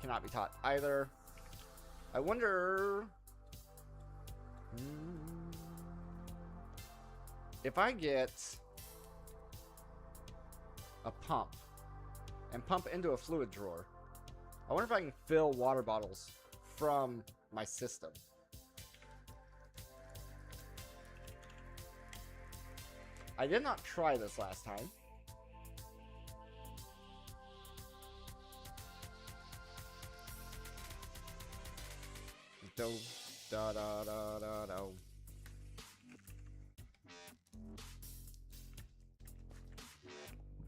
cannot be taught either. I wonder if I get a pump and pump into a fluid drawer. I wonder if I can fill water bottles from my system. I did not try this last time. Do da da da da da.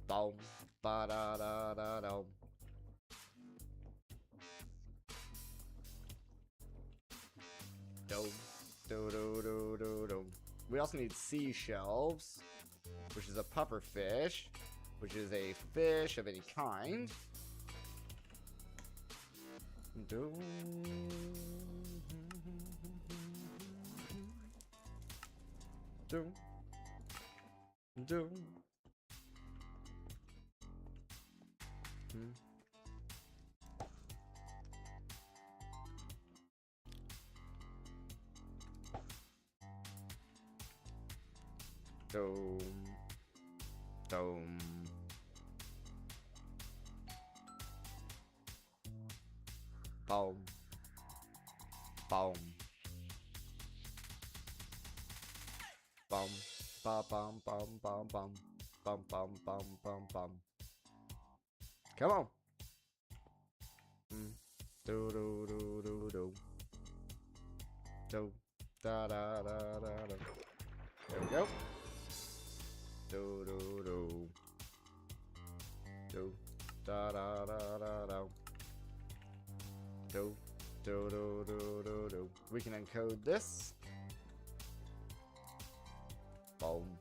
Boom ba da da da da. Do. We also need seashells, which is a puffer fish, which is a fish of any kind. Do. Boom. Bum. Ba bum bum bum bum. Bum bum bum bum bum. Come on. Do. Da da da da da. There we go. Do do do. Do da da da da da. Do do do do do do. We can encode this. Boom.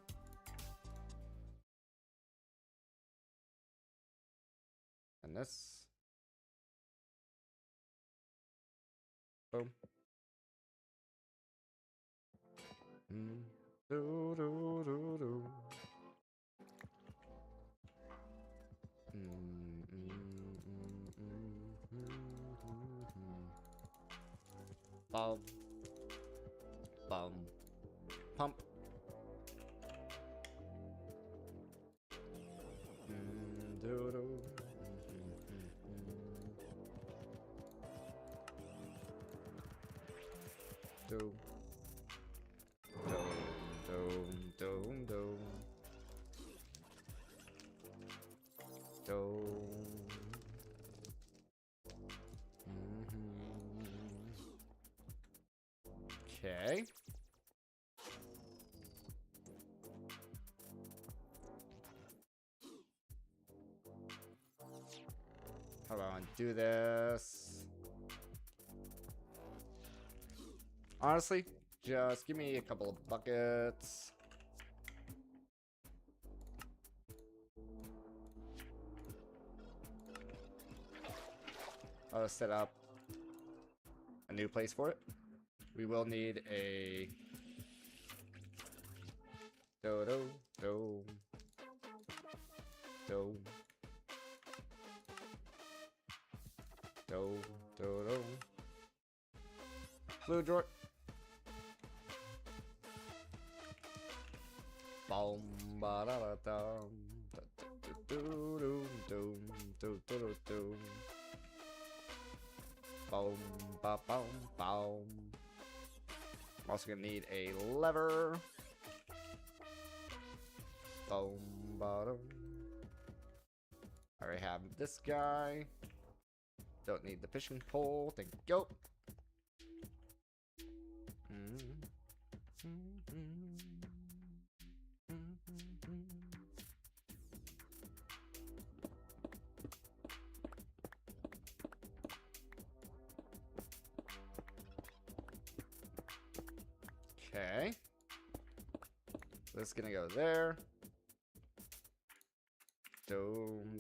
And this. Boom. Do do do do. Boom. Boom. Pump. Do do. Do. Dome. Okay. How about I do this? Honestly, just give me a couple of buckets. I'll set up a new place for it. We will need a do. Blue drawer. Boom ba da da dum. Do. Boom ba boom boom. I'm also gonna need a lever. Boom bottom. I already have this guy. Don't need the fishing pole. Thank you. Okay. This is gonna go there. Dome.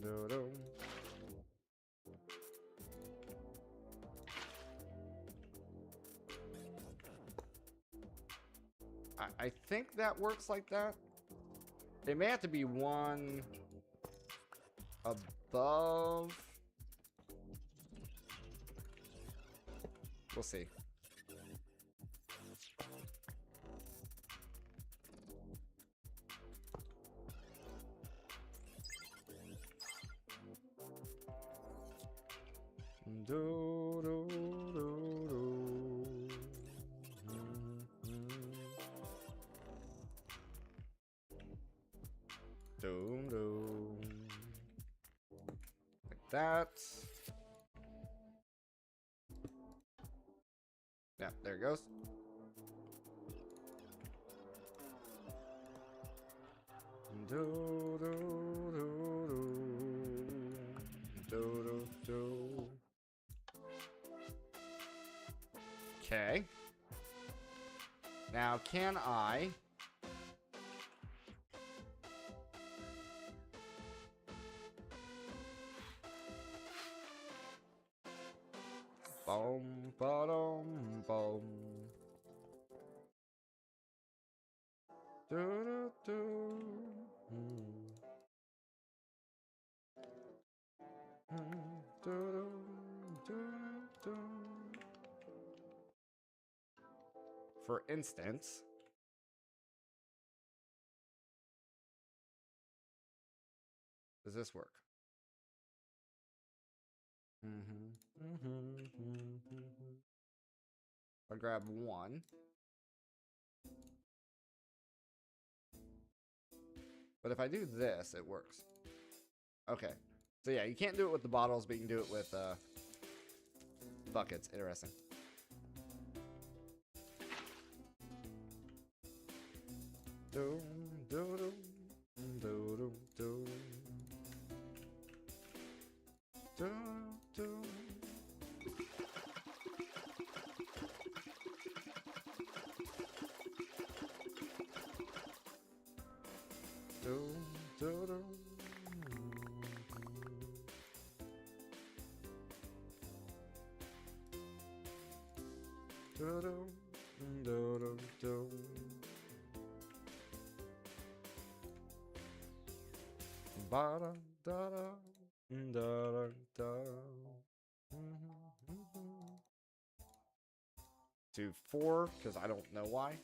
I think that works like that. It may have to be one above. We'll see. Like that. Yeah, there it goes. Okay. Now, can I... Boom, ba-dum, boom. For instance, does this work? I'll grab one. But if I do this, it works. Okay. So yeah, you can't do it with the bottles, but you can do it with buckets. Interesting. Do, do. Do, do, do. Do, do, do, do, do. Ba da da da da da da. Do 4 because I don't know why.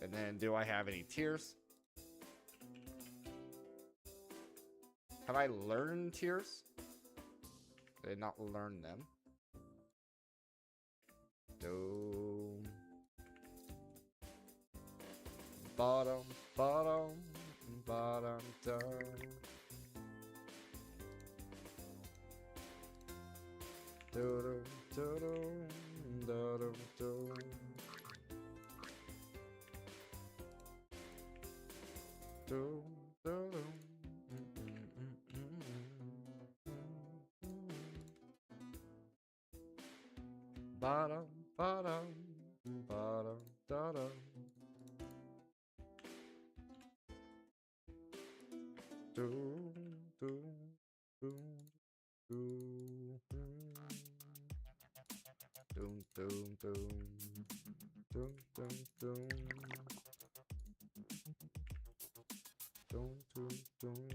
And then, do I have any tears? Have I learned tears? Did I not learn them? Do. Bottom, bottom, bottom, down. Do, do, do, do, do, do. Do, do, do. Bottom, bottom, bottom, bottom. Do, do, do, do. Doom, doom, doom. Doom, doom, doom. Doom, doom, doom.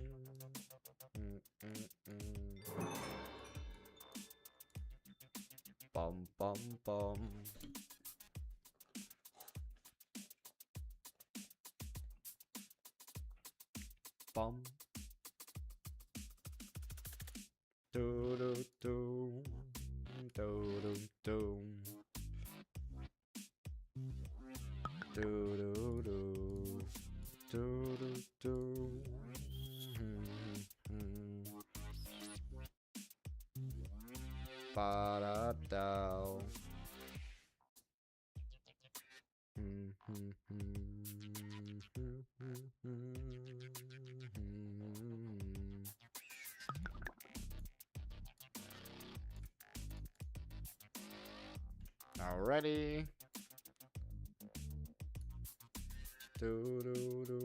Bum, bum, bum. Bum. Do, do, do. Do, do, do. Do, do, do. Do, do, do. Ba da da. Alrighty. Do do do.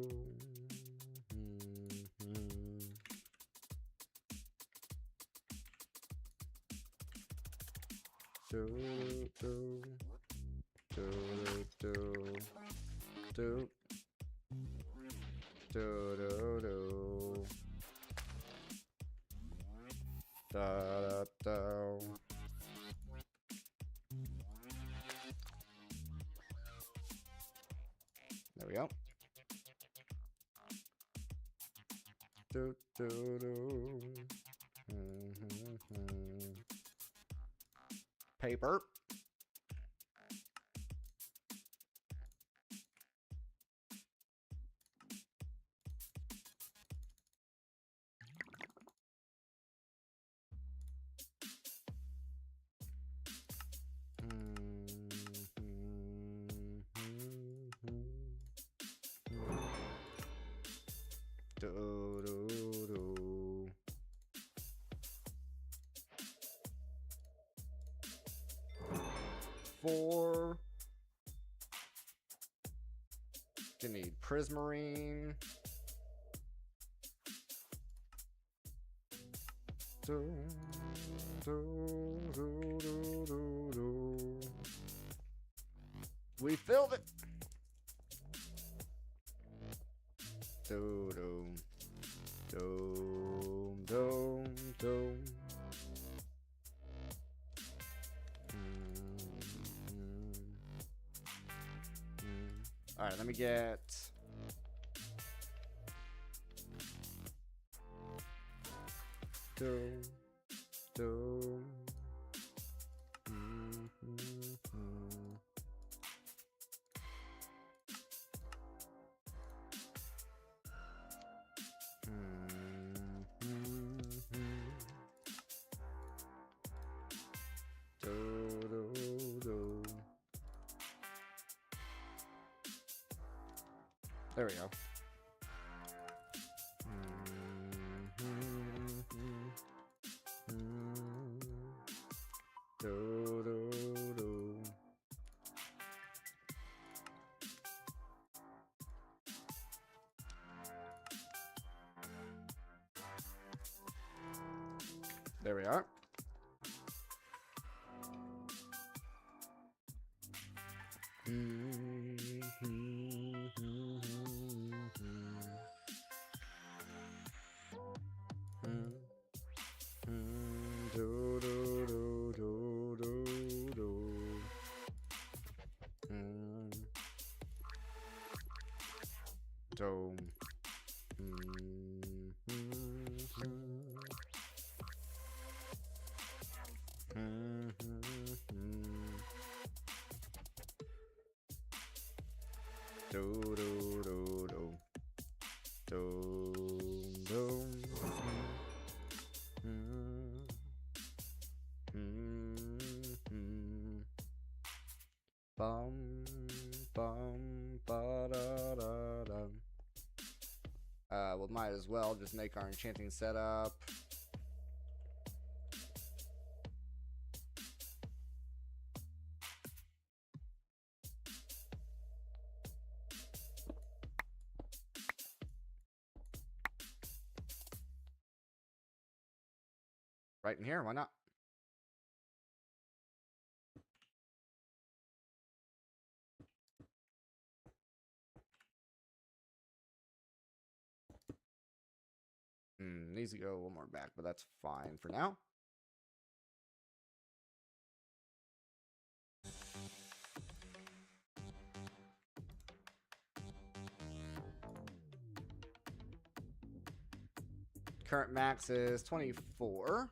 Do do do do do do do do. Da da da. There we go. Do do do. Paper. Do do do. Four. Gonna need prismarine. Do do do do do do. We filled it. Do do do do do. All right, let me get. Do do. There we go. Do, do, do. There we are. Bum, bum, ba da da da. Well, might as well just make our enchanting setup. Right in here, why not? Needs to go a little more back, but that's fine for now. Current max is 24.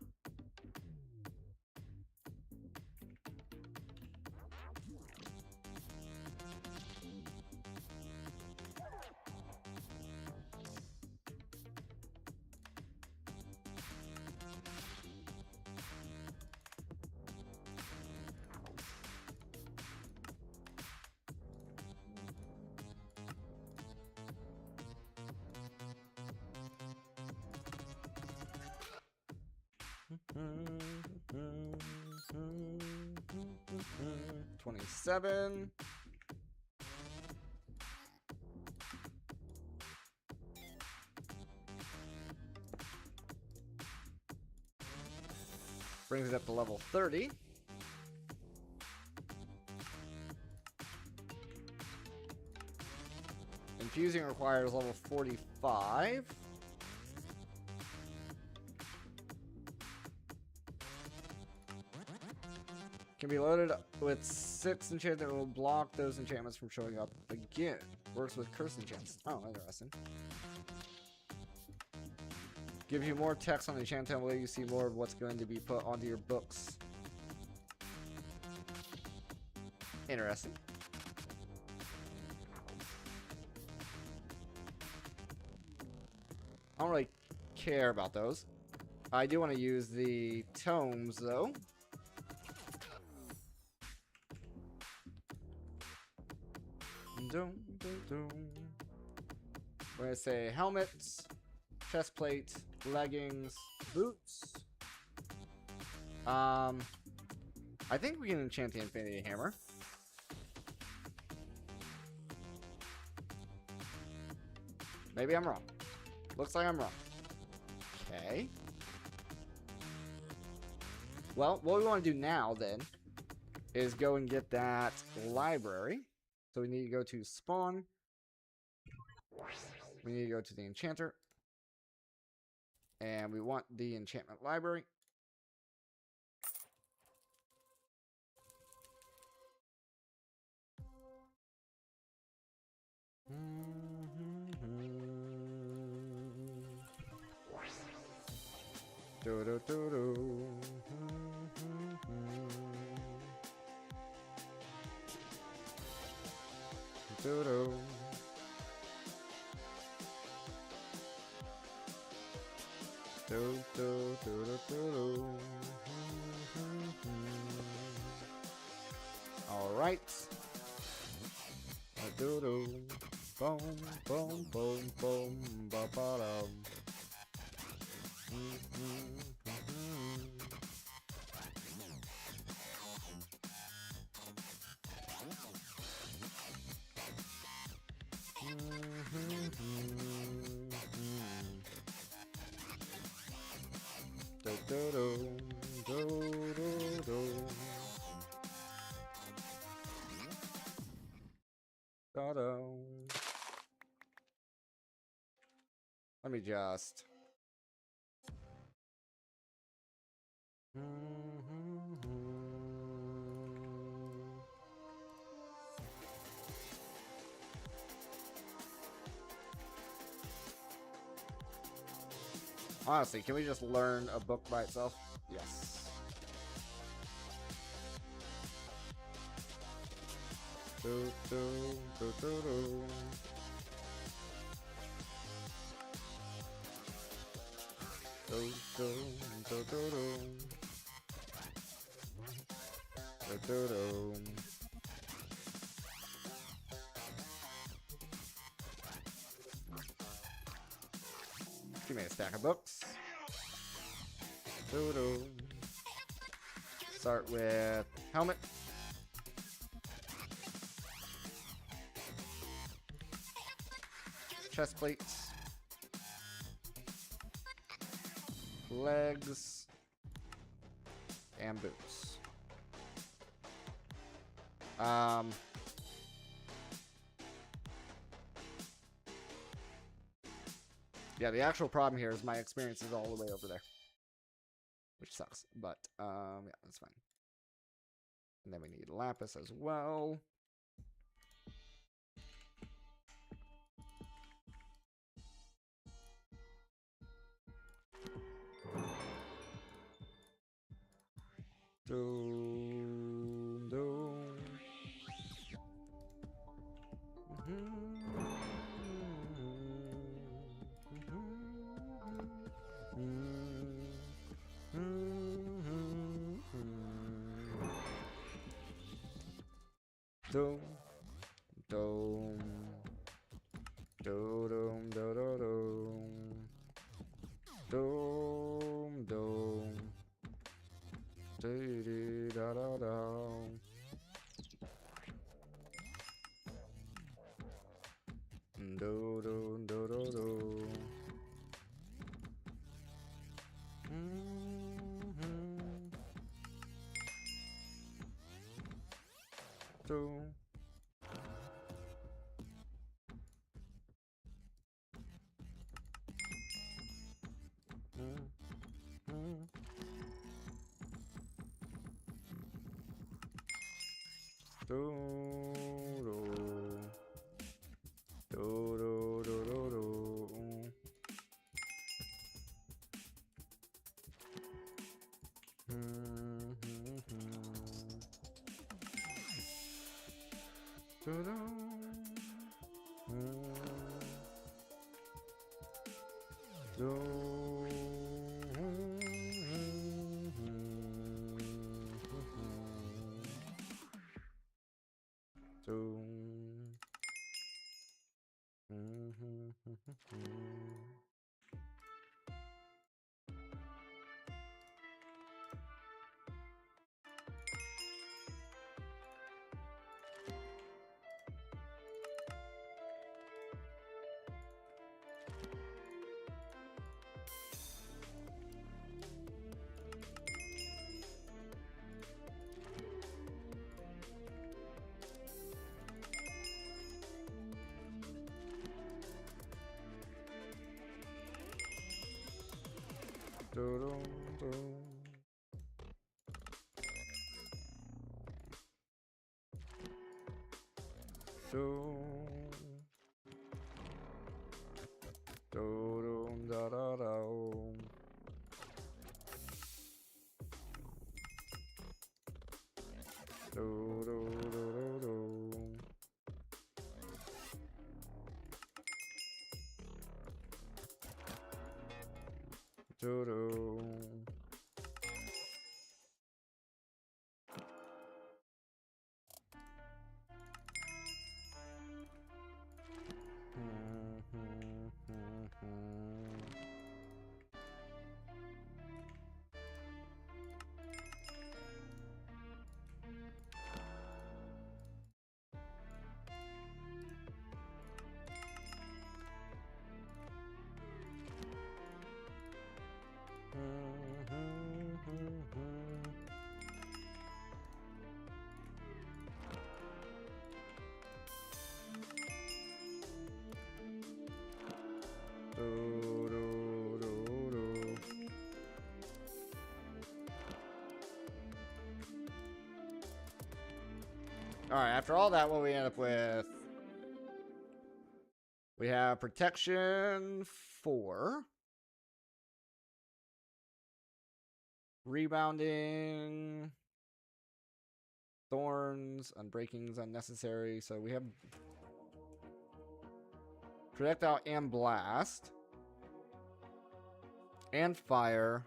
$27. Brings it up to level 30. Infusing requires level 45. Can be loaded with 6 enchantments that will block those enchantments from showing up again. Works with curse enchants. Oh, interesting. Gives you more text on the enchantment, will let you see more of what's going to be put onto your books. Interesting. I don't really care about those. I do want to use the tomes, though. We're going to say helmets, chest plate, leggings, boots. I think we can enchant the Infinity Hammer. Maybe I'm wrong. Looks like I'm wrong. Okay. Well, what we want to do now, then, is go and get that library. So we need to go to spawn. We need to go to the enchanter. And we want the enchantment library. Do do do do. Do do. Do do do do do. All right. Do do. Boom, boom, boom, boom, ba ba dum. Do do do do do do. Da do. Let me just. Honestly, can we just learn a book by itself? Yes. Do, do, do, do, do. Do, do, do, do, do. Do, do, do. Give me a stack of books. Do, do. Start with helmet. Chest plates. Legs. And boots. Yeah, the actual problem here is my experience is all the way over there. Which sucks, but yeah, that's fine. And then we need lapis as well. Doom, doom. Doom, doom, doom, doom, doom, doom, doom, dee da da da. Do do do do do. Do. Alright, after all that, what we end up with? We have protection 4. Rebounding. Thorns. Unbreaking's unnecessary. So we have projectile and blast. And fire.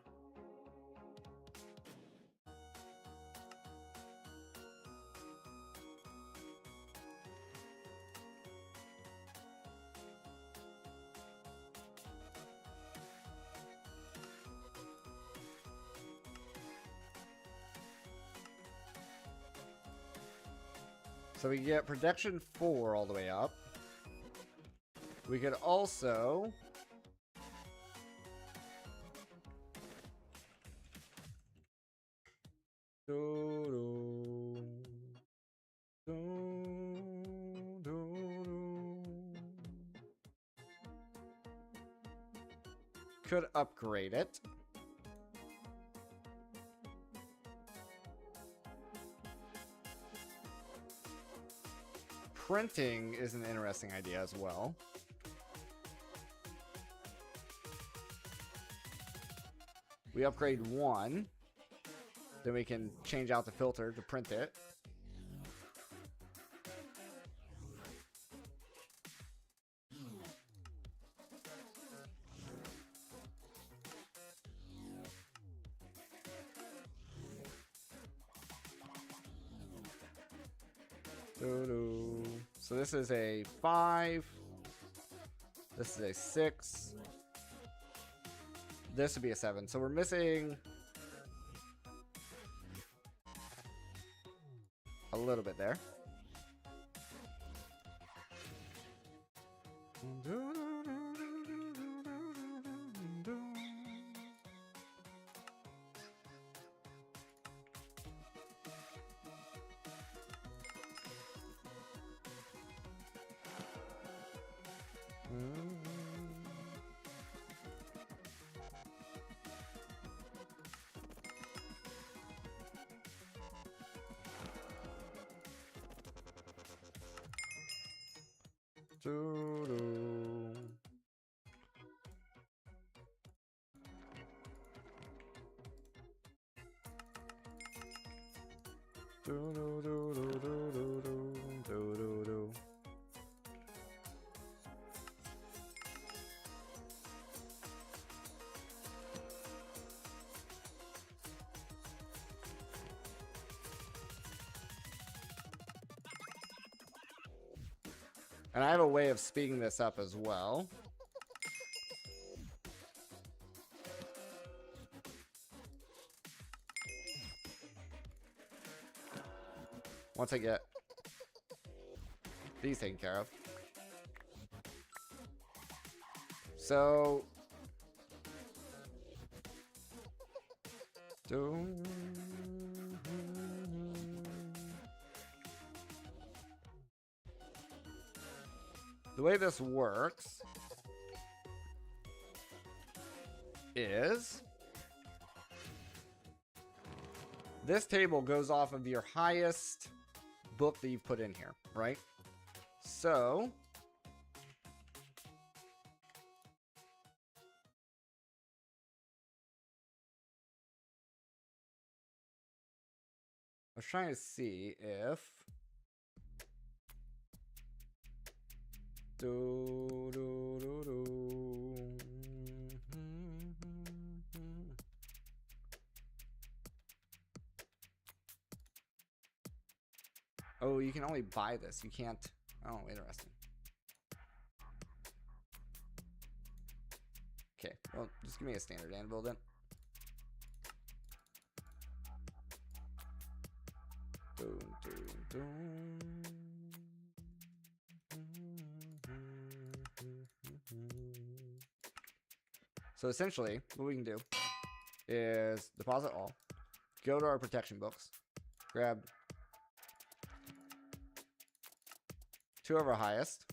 So we get protection 4 all the way up. We could also could upgrade it. Printing is an interesting idea as well. We upgrade 1. Then we can change out the filter to print it. So this is a 5. This is a 6. This would be a 7. So we're missing a little bit there. And I have a way of speeding this up as well. Once I get these taken care of. So the way this works is this table goes off of your highest book that you've put in here, right? So I was trying to see if oh, you can only buy this. You can't. Oh, interesting. Okay, well, just give me a standard anvil then. So essentially, what we can do is deposit all, go to our protection books, grab 2 of our highest,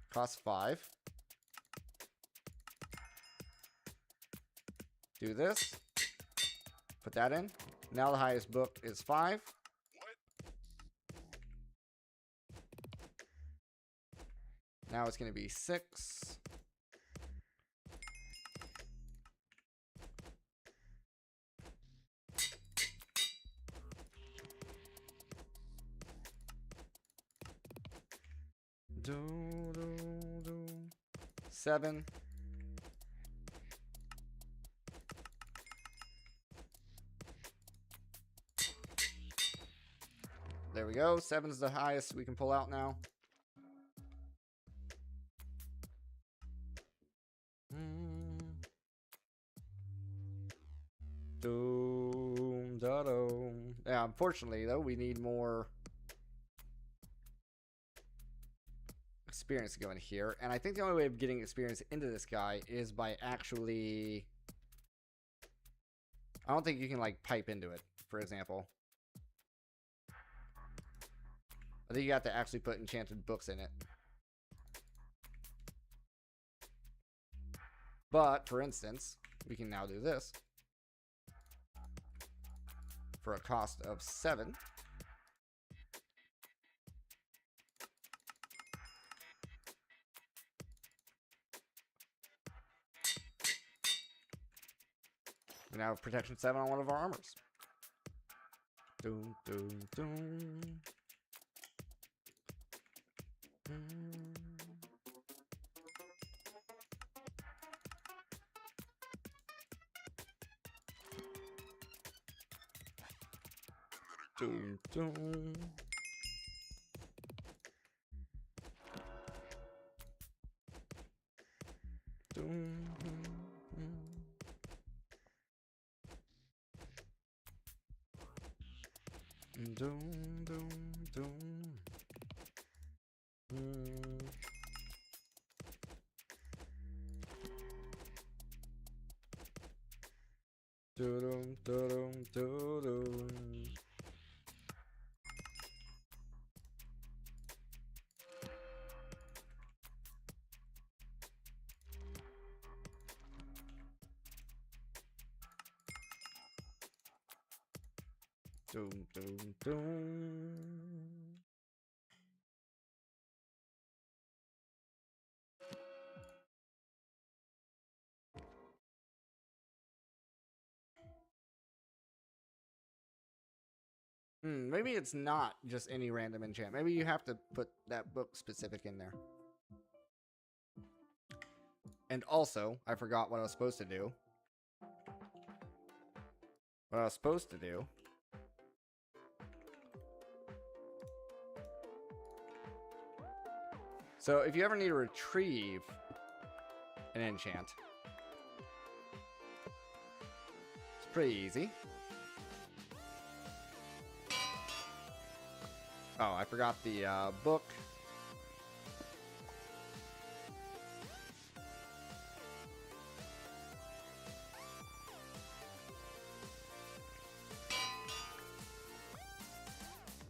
cost 5. Do this, put that in. Now the highest book is 5. Now it's going to be 6. Do, do, do. 7. There we go. 7 is the highest we can pull out now. Doom, da, doom. Yeah, unfortunately, though, we need more experience to go in here. And I think the only way of getting experience into this guy is by actually... I don't think you can, like, pipe into it, for example. I think you have to actually put enchanted books in it. But, for instance, we can now do this. For a cost of 7. We now have protection 7 on one of our armors. Doom, doom, doom. Doom, doom. Doom, doom, doom, doom. Doom, doom, doom, doom. Doom, doom, doom. Maybe it's not just any random enchant. Maybe you have to put that book specific in there. And also, I forgot what I was supposed to do. What I was supposed to do. So, if you ever need to retrieve an enchant, it's pretty easy. Oh, I forgot the book.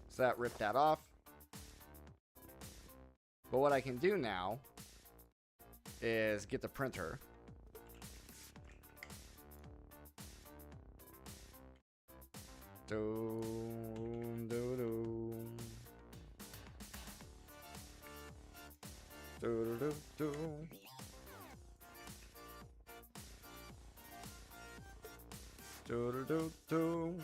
So that ripped that off. But what I can do now is get the printer. Doom, doom, doom. Doom, doom, doom. Doom, doom, doom.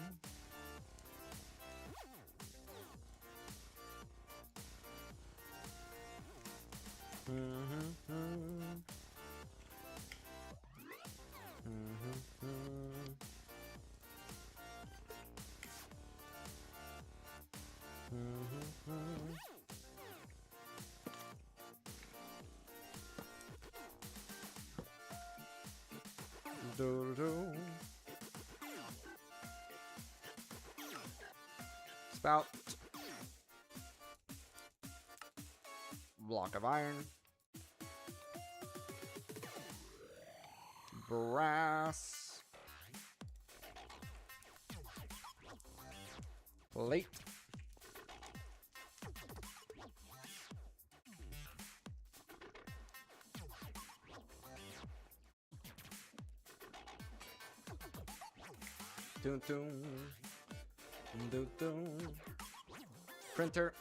Spout. Block of iron. Brass. Plate. Doom, doom. Doom, doom. Printer.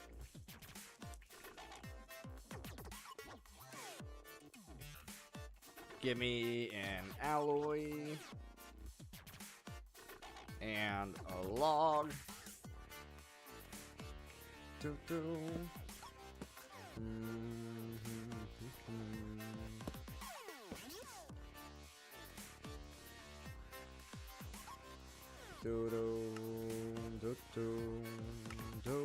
Give me an alloy and a log. Do do. Do do do do do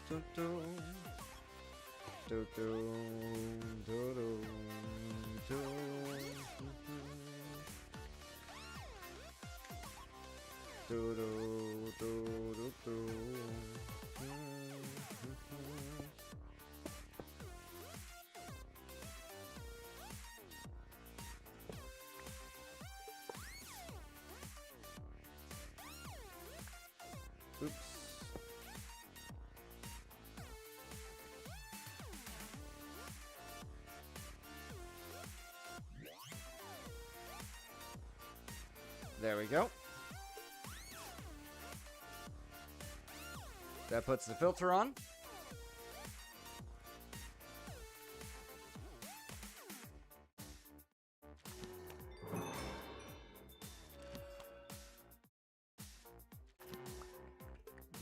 do do. Do do do do do. Do do do do do. Oops. There we go. That puts the filter on.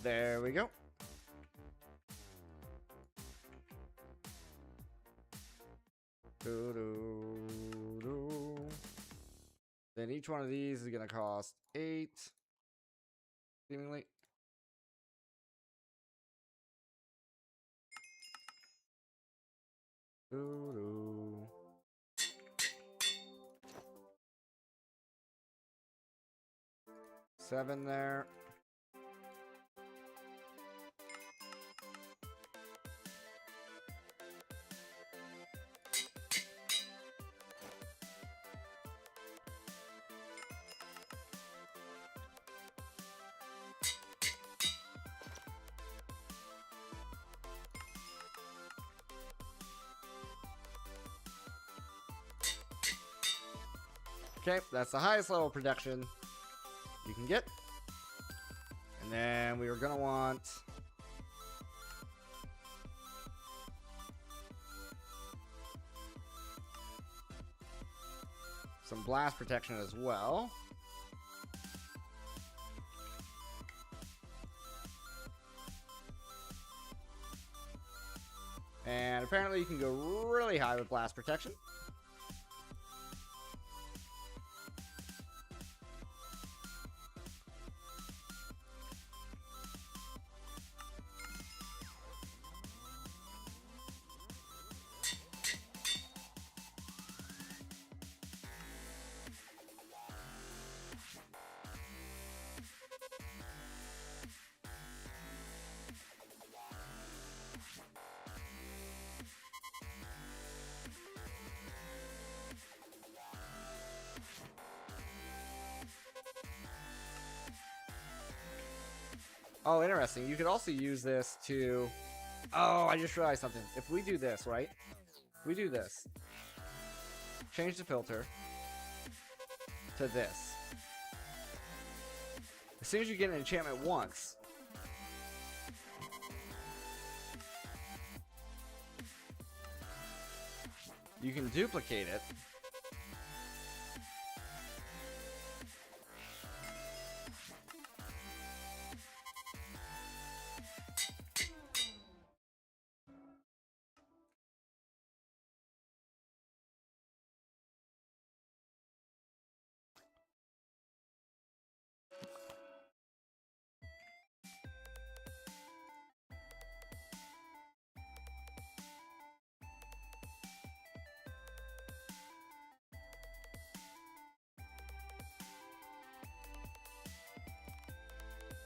There we go. Do, do, do. Then each one of these is going to cost 8. Seemingly. Do, do. $7 there. Okay, that's the highest level of protection you can get. And then we are going to want some blast protection as well. And apparently you can go really high with blast protection. Oh, interesting. You could also use this to... Oh, I just realized something. If we do this, right? If we do this. Change the filter to this. As soon as you get an enchantment once, you can duplicate it.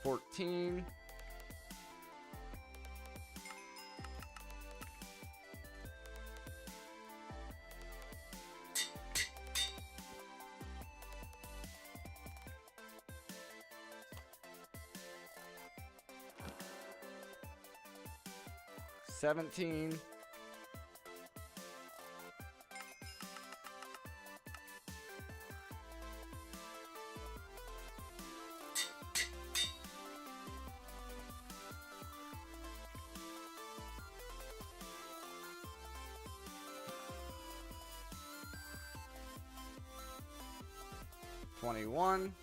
$14. $17. 21.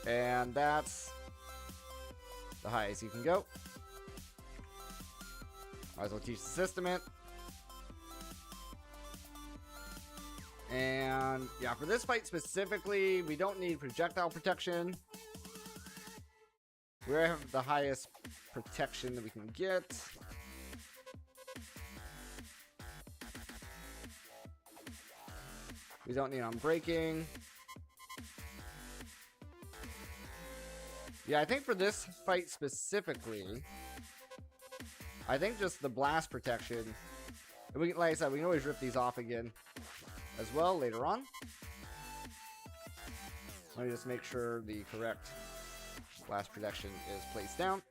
And that's the highest you can go. Might as well teach the system it. And yeah, for this fight specifically, we don't need projectile protection. We have the highest protection that we can get. We don't need unbreaking. Yeah, I think for this fight specifically, I think just the blast protection. We, like I said, we can always rip these off again as well later on. Let me just make sure the correct blast protection is placed down.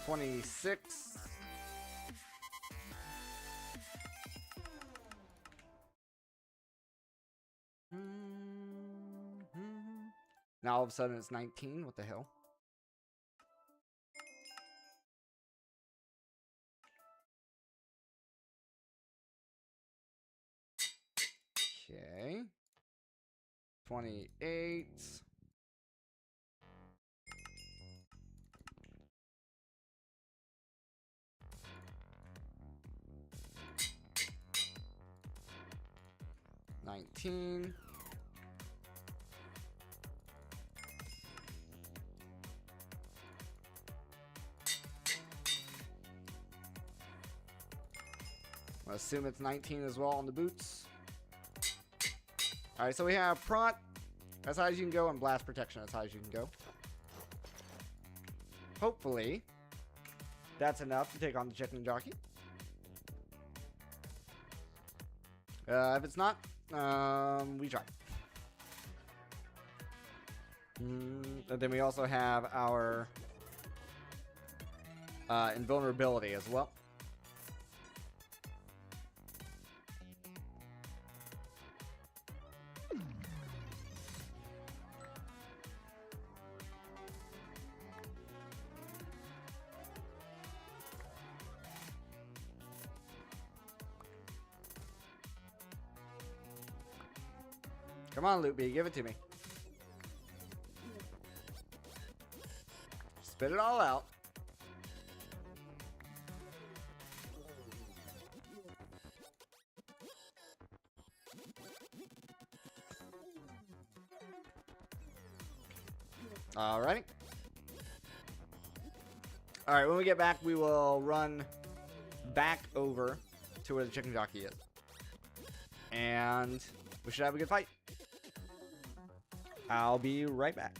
$26. Now all of a sudden it's 19. What the hell? Okay. 28. $19. I assume it's 19 as well on the boots. Alright, so we have prot as high as you can go and blast protection as high as you can go. Hopefully, that's enough to take on the chicken jockey. If it's not, we try. And then we also have our invulnerability as well. Come on, Loopy, give it to me. Spit it all out. Alrighty. Alright, when we get back, we will run back over to where the chicken jockey is. And we should have a good fight. I'll be right back.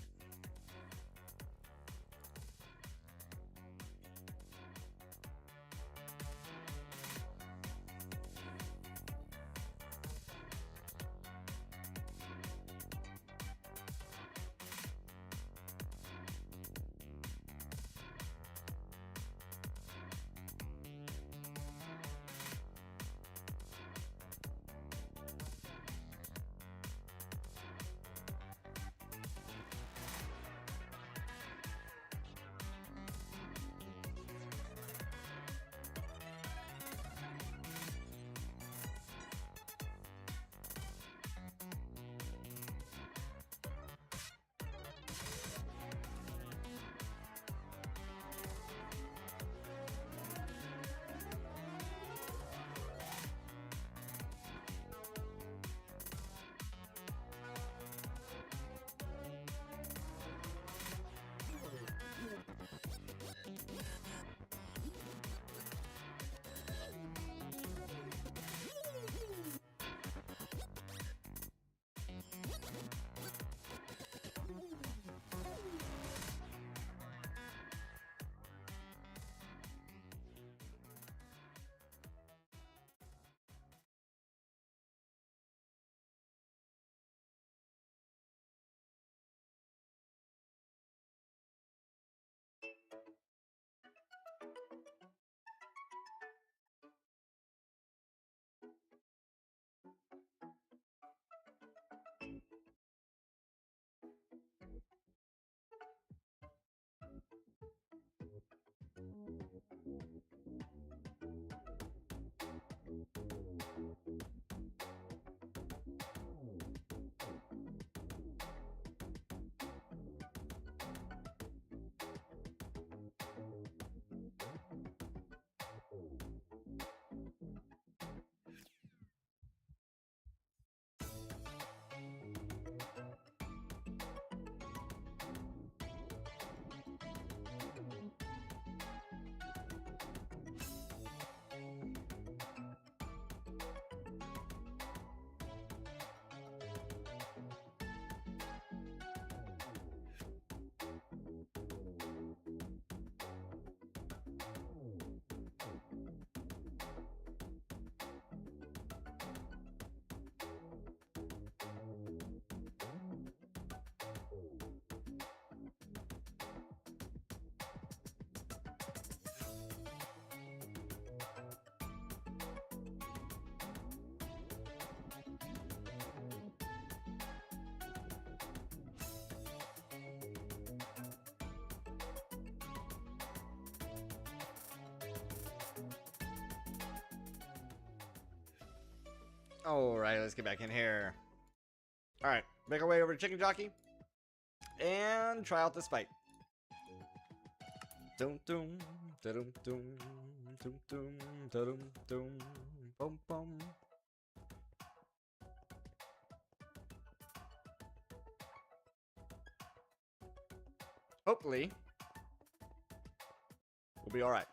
Alright, let's get back in here. Alright, make our way over to Chicken Jockey. And try out this fight. Dum dum, dum dum, dum dum, dum dum, bum bum. Hopefully, we'll be alright.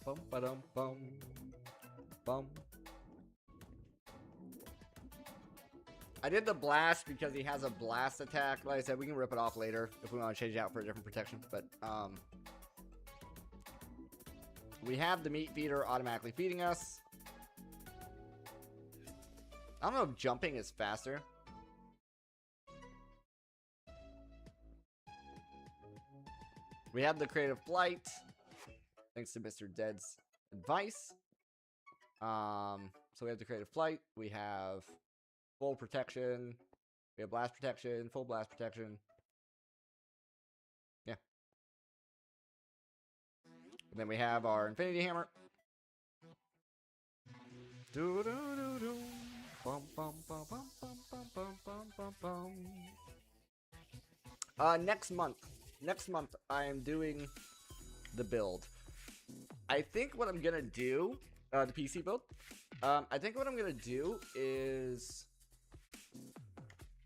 Bum ba dum bum bum. I did the blast because he has a blast attack. Like I said, we can rip it off later if we want to change it out for a different protection. But we have the meat feeder automatically feeding us. I don't know if jumping is faster. We have the creative flight, thanks to Mr. Dead's advice. So we have the creative flight. We have full protection. We have blast protection, full blast protection. Yeah. And then we have our infinity hammer. Do do do do. Bum bum bum bum bum bum bum bum bum bum. Next month I am doing the build. I think what I'm gonna do, the PC build. I think what I'm gonna do is,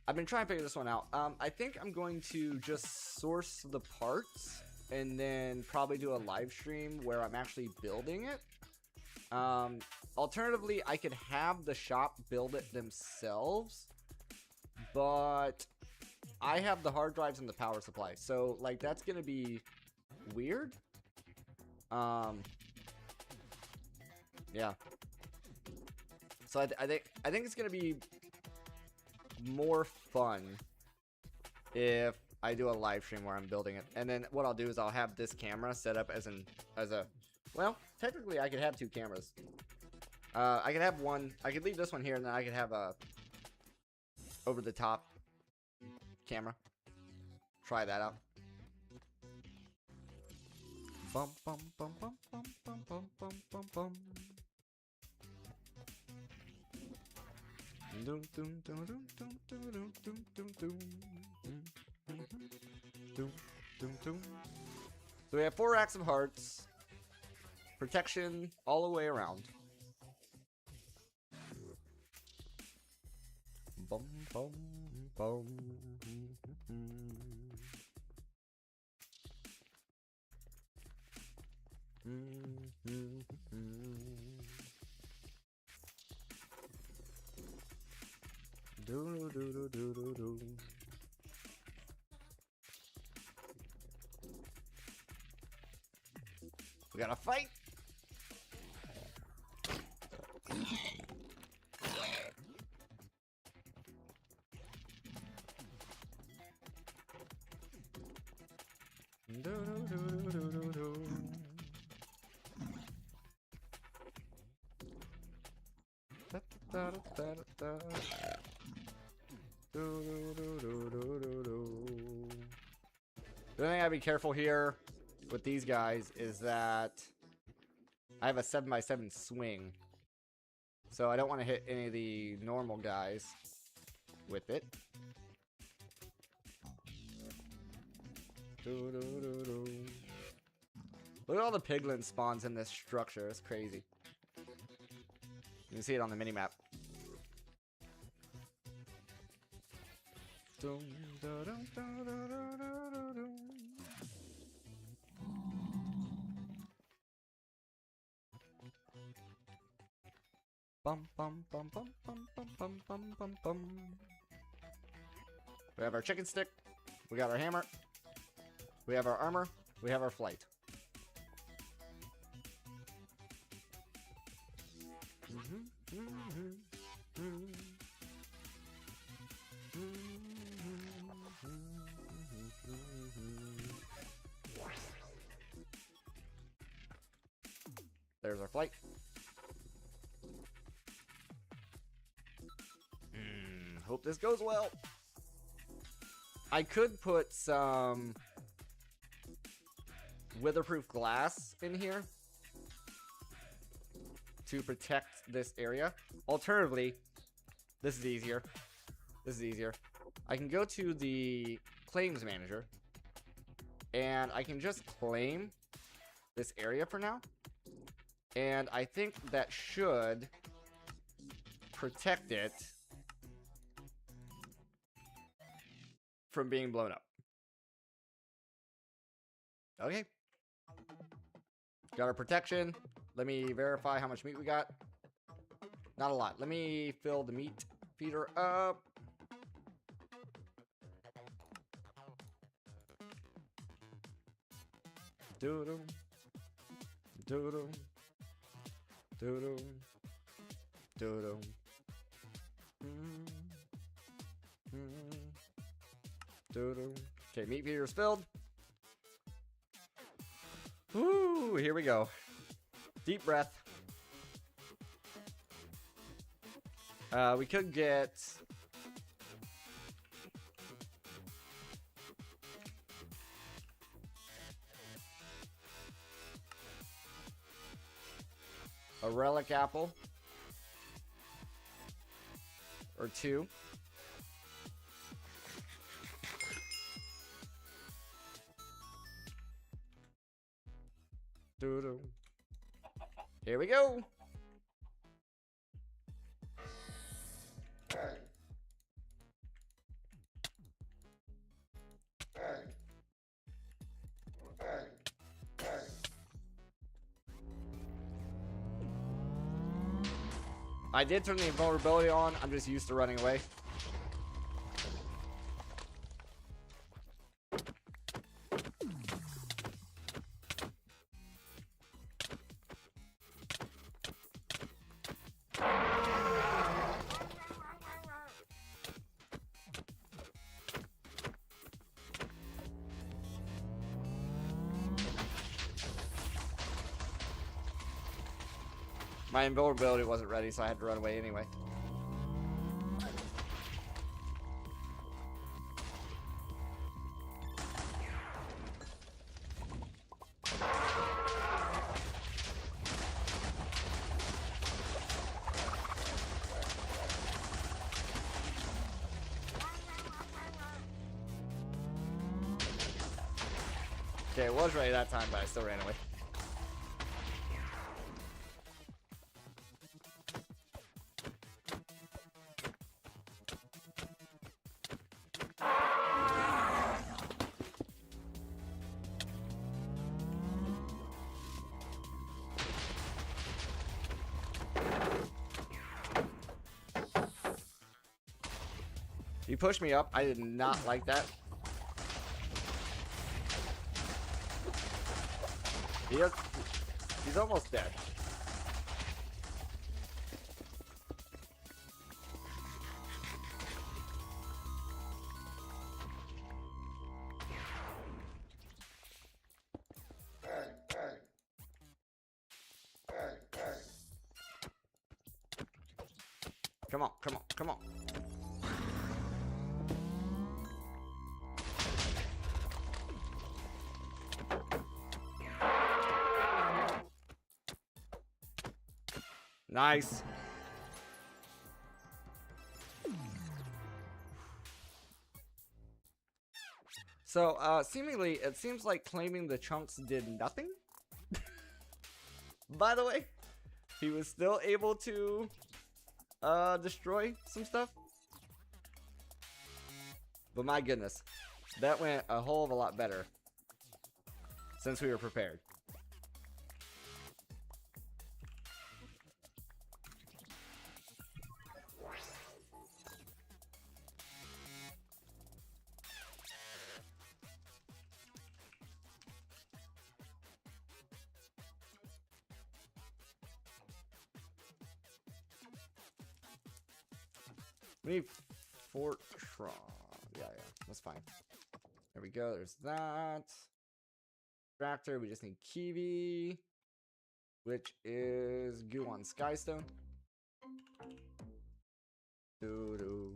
I've been trying to figure this one out. I think I'm going to just source the parts and then probably do a live stream where I'm actually building it. Alternatively, I could have the shop build it themselves, but I have the hard drives and the power supply, so like that's gonna be weird. Yeah. So I think it's gonna be more fun if I do a live stream where I'm building it, and then what I'll do is I'll have this camera set up as a well, technically I could have two cameras. I could have one. I could leave this one here, and then I could have a over the top camera. Try that out. Bum bum bum bum bum bum bum bum bum bum. Dum dum dum dum dum dum dum dum dum dum dum dum. So we have 4 racks of hearts. Protection all the way around. Bum bum bum. Do do do do do do. We gotta fight. Do do do do do do. Da da da da da. Do do do do do do. The thing I gotta be careful here with these guys is that I have a 7x7 swing, so I don't want to hit any of the normal guys with it. Do, do, do, do. Look at all the piglin spawns in this structure. It's crazy. You can see it on the minimap. Dum, da, dum, da, da, da, da, da. Bum bum bum bum bum bum bum bum bum bum. We have our chicken stick. We got our hammer. We have our armor. We have our flight. There's our flight. Hope this goes well. I could put some weatherproof glass in here. to protect this area. Alternatively, this is easier. This is easier. I can go to the claims manager, and I can just claim this area for now. And I think that should protect it from being blown up. Okay. Got our protection. Let me verify how much meat we got. Not a lot. Let me fill the meat feeder up. Doo-doo. Doo-doo. Doo-doo. Doo-doo. Doo-doo. Okay, meat feeder is filled. Woo, here we go. Deep breath. We could get a relic apple or two. Doo-doo. Here we go. I did turn the invulnerability on. I'm just used to running away. My invulnerability wasn't ready, so I had to run away anyway. Okay, it was ready that time, but I still ran away. He pushed me up. I did not like that. He's almost dead. Come on, come on, come on. Nice. So, seemingly, it seems like claiming the chunks did nothing. By the way, he was still able to, destroy some stuff. But my goodness, that went a whole of a lot better since we were prepared. We need Fortron. Yeah, that's fine. There we go. There's that. Tractor. We just need Kiwi, which is goo on Skystone. Doo-doo.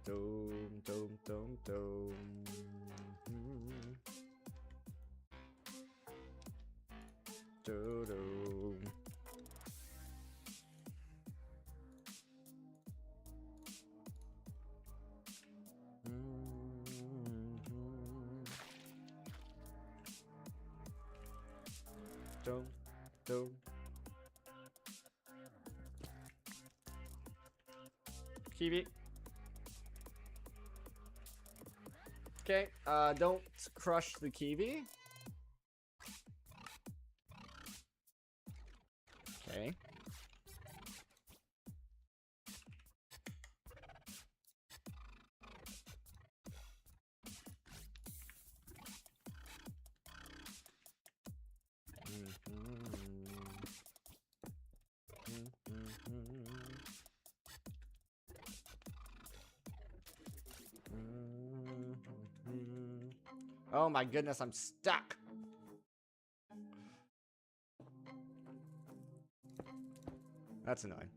Dome, dome, dome, dome. Do, do. Dome, dome. Kiwi. Okay, don't crush the kiwi. Okay. Oh my goodness, I'm stuck. That's annoying.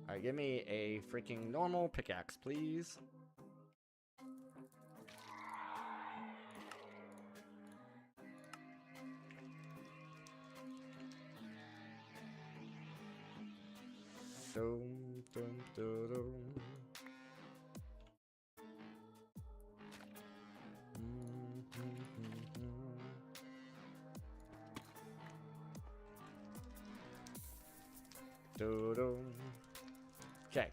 Alright, give me a freaking normal pickaxe, please. Dum, dum, dum, dum. Okay.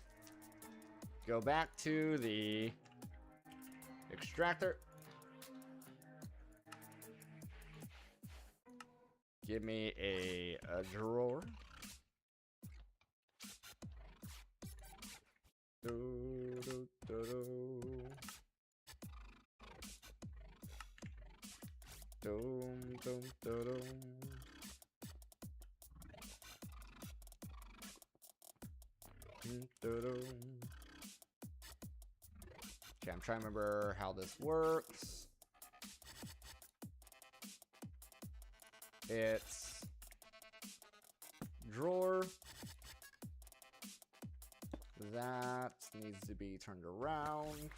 Go back to the extractor. Give me a drawer. Okay, I'm trying to remember how this works. It's drawer. That needs to be turned around.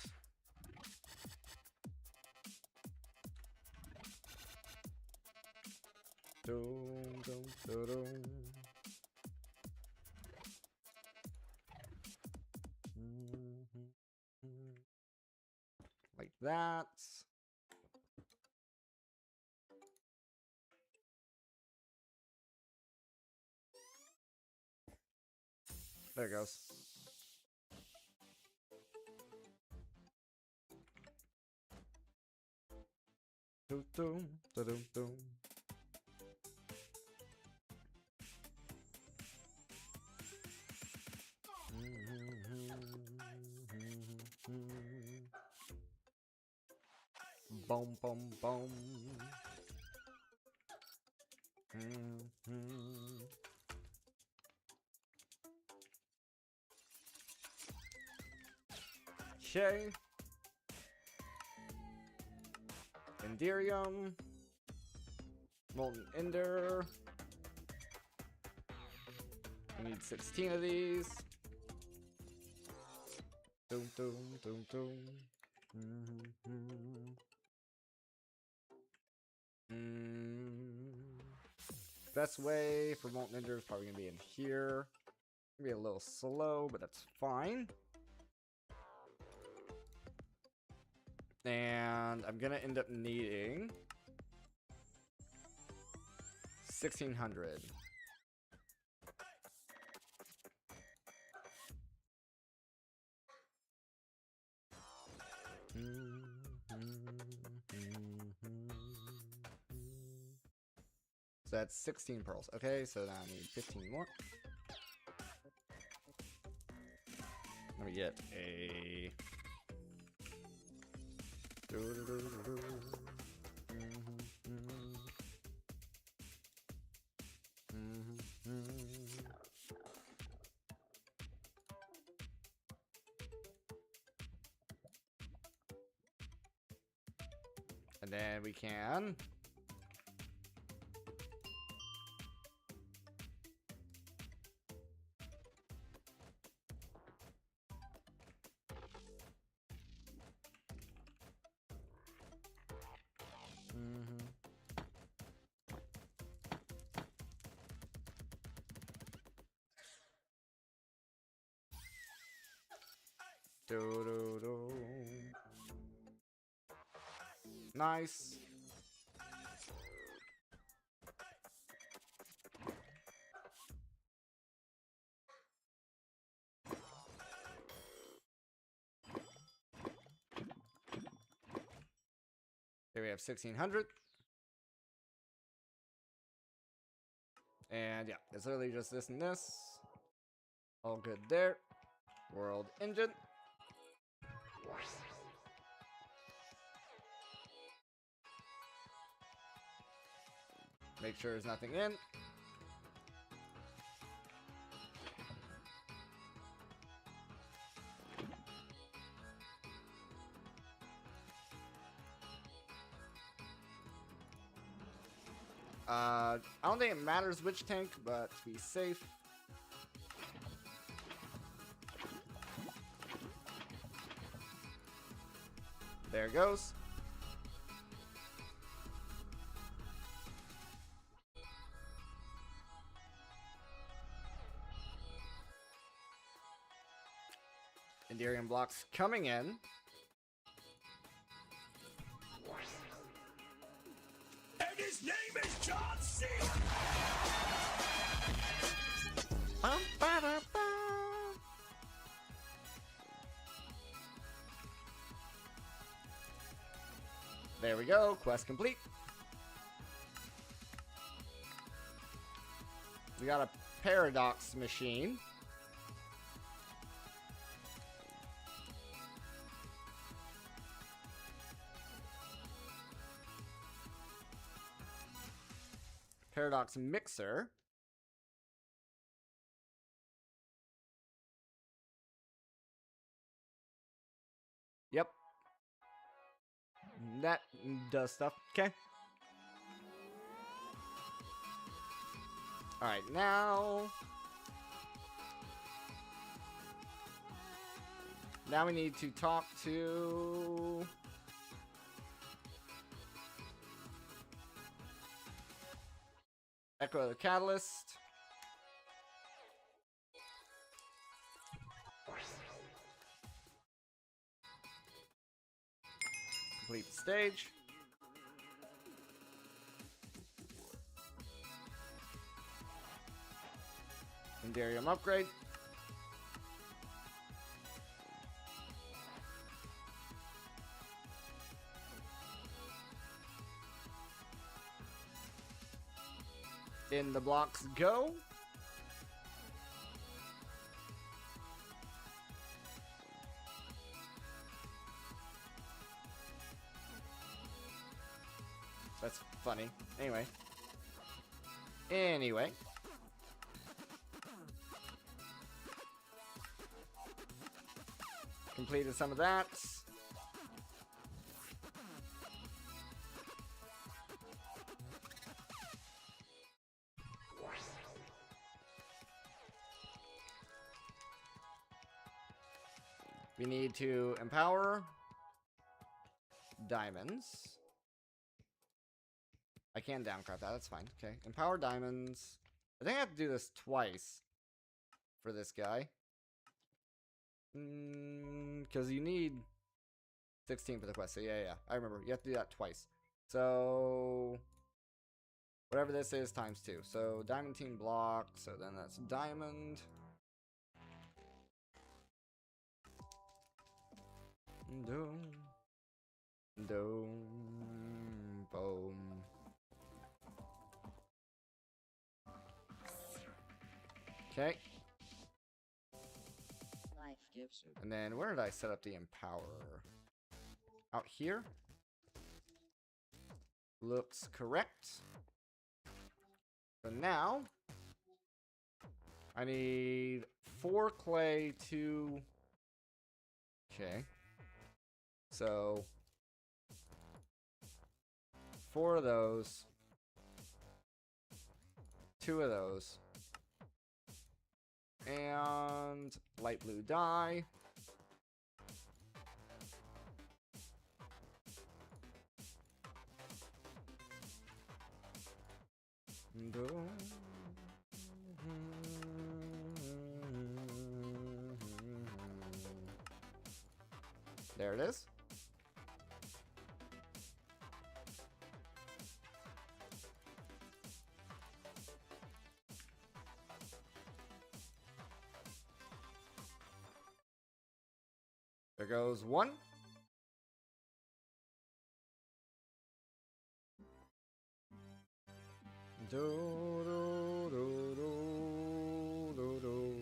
Dum, dum, dum, dum. Like that. There it goes. Dum, dum, dum, dum. Boom, boom, boom. Okay. Enderium. Molten Ender. We need 16 of these. Doom, doom, doom, doom. Best way for Molten Ender is probably gonna be in here. Gonna be a little slow, but that's fine. And I'm gonna end up needing 1600. So that's 16 pearls. Okay, so now I need 15 more. Let me get a... And then we can... Do, do, do. Nice. Here we have 1600. And yeah, it's literally just this and this. All good there. World engine. Make sure there's nothing in. I don't think it matters which tank, but to be safe. There it goes. Enderium blocks coming in. And his name is John C. There we go. Quest complete. We got a paradox machine. Paradox mixer. Yep. That does stuff. Okay. Alright, now... Now we need to talk to... Echo the Catalyst. Complete the stage. Enderium upgrade. In the blocks go. That's funny. Anyway. Completed some of that. We need to empower diamonds. I can downcraft that, that's fine. Okay, empower diamonds. I think I have to do this twice for this guy. Because you need 16 for the quest. So yeah, I remember. You have to do that twice. So whatever this is times 2. So diamond team block. So then that's diamond. Boom. Okay. And then where did I set up the empower? Out here? Looks correct. So now I need 4 clay, 2. Okay. So 4 of those. 2 of those. And light blue dye. There it is. There goes one. Do, do, do, do, do, do.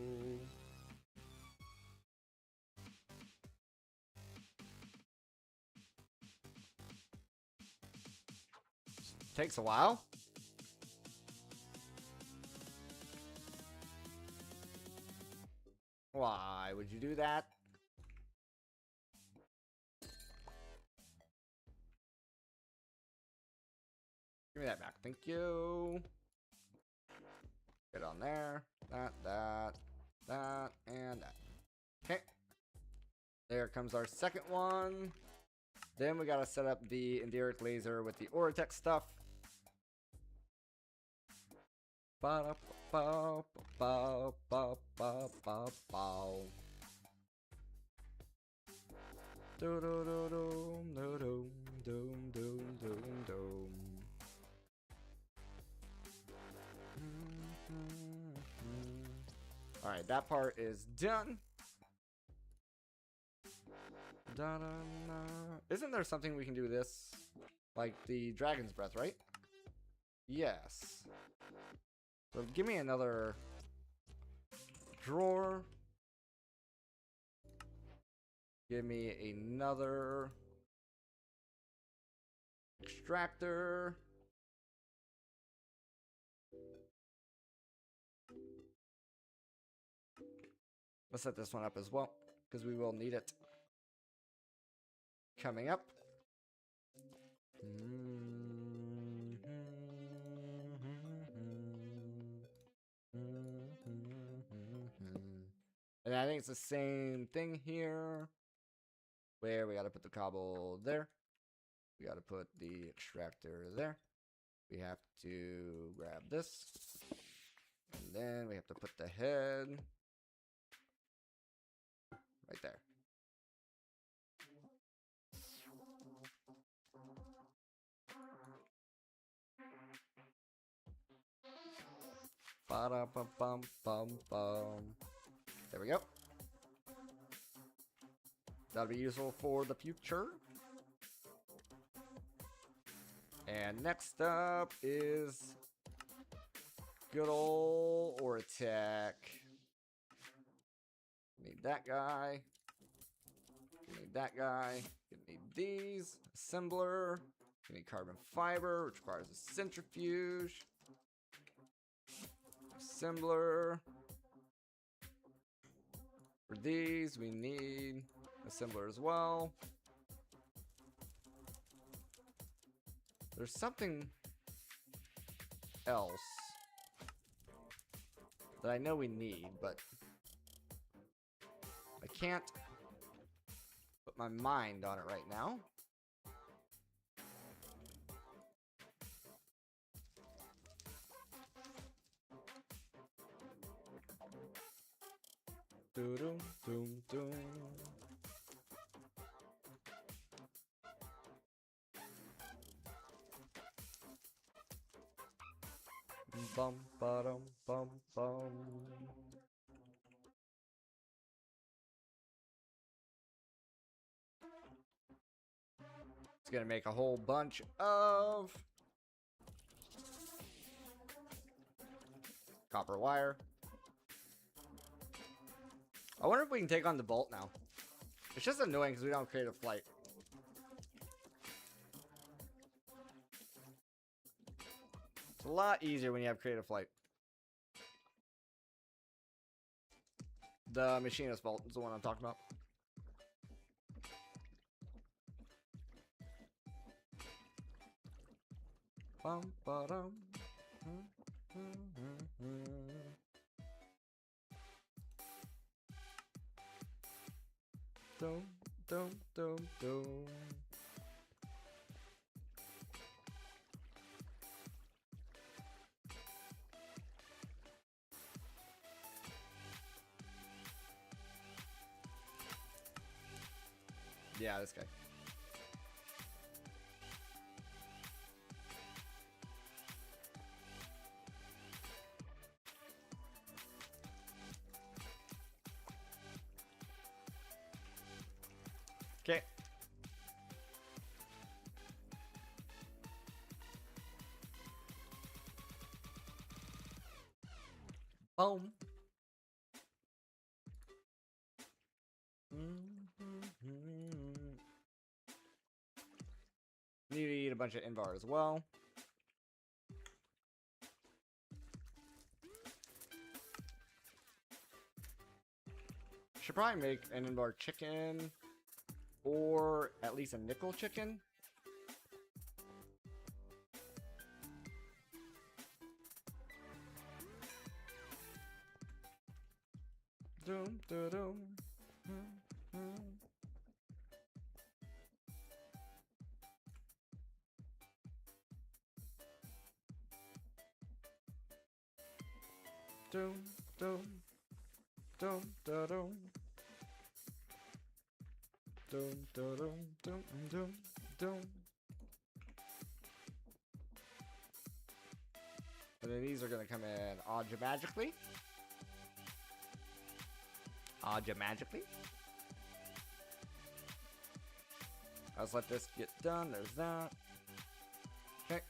Takes a while. Why would you do that? Give me that back. Thank you. Get on there. That, and that. Okay. There comes our second one. Then we gotta set up the Enderic laser with the Auratech stuff. Do do do do do do do do do do. All right, that part is done. Isn't there something we can do with this? Like the Dragon's Breath, right? Yes. So give me another drawer. Give me another extractor. Let's set this one up as well, because we will need it. Coming up. And I think it's the same thing here. Where we gotta put the cobble there. We gotta put the extractor there. We have to grab this. And then we have to put the head right there. Ba-da-bum-bum-bum-bum. There we go. That'll be useful for the future. And next up is good old Auratech. Need that guy. Need that guy. Need these. Assembler. We need carbon fiber, which requires a centrifuge. Assembler. For these, we need assembler as well. There's something else that I know we need, but I can't put my mind on it right now. Doom, doom, doom. Bum, ba-dum, bum, bum. It's gonna make a whole bunch of copper wire. I wonder if we can take on the bolt now. It's just annoying because we don't create a flight. It's a lot easier when you have creative flight. The machinist bolt is the one I'm talking about. Bum, ba-dum. Dum, dum, dum, dum. Yeah, this guy. Okay. Boom. Need to eat a bunch of Invar as well. Should probably make an Invar chicken, or at least a nickel chicken. Doom, doom, doom. Doom, doom, doom, doom, doom. Doom, doom, doom, doom, doom. And then these are gonna come in magically. Magically. Let's let this get done. There's that. Okay.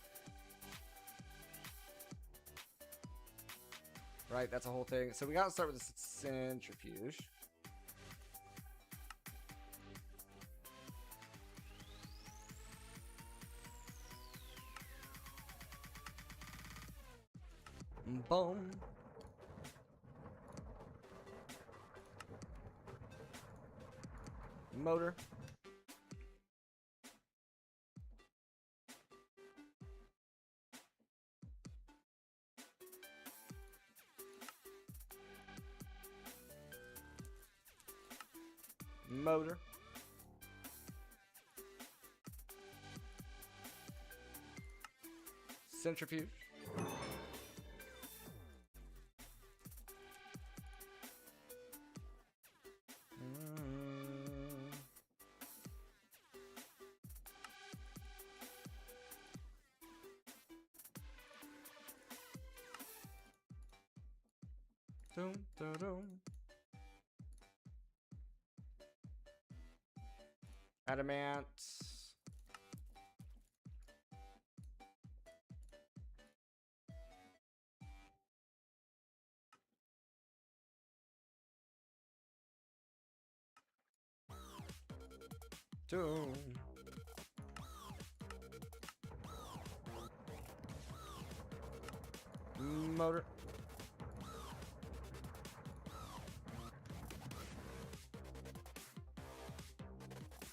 Right, that's a whole thing. So we gotta start with the centrifuge. Boom. Motor. Motor. Centrifuge. Doom, doom, doom. Adamant. Doom. Motor.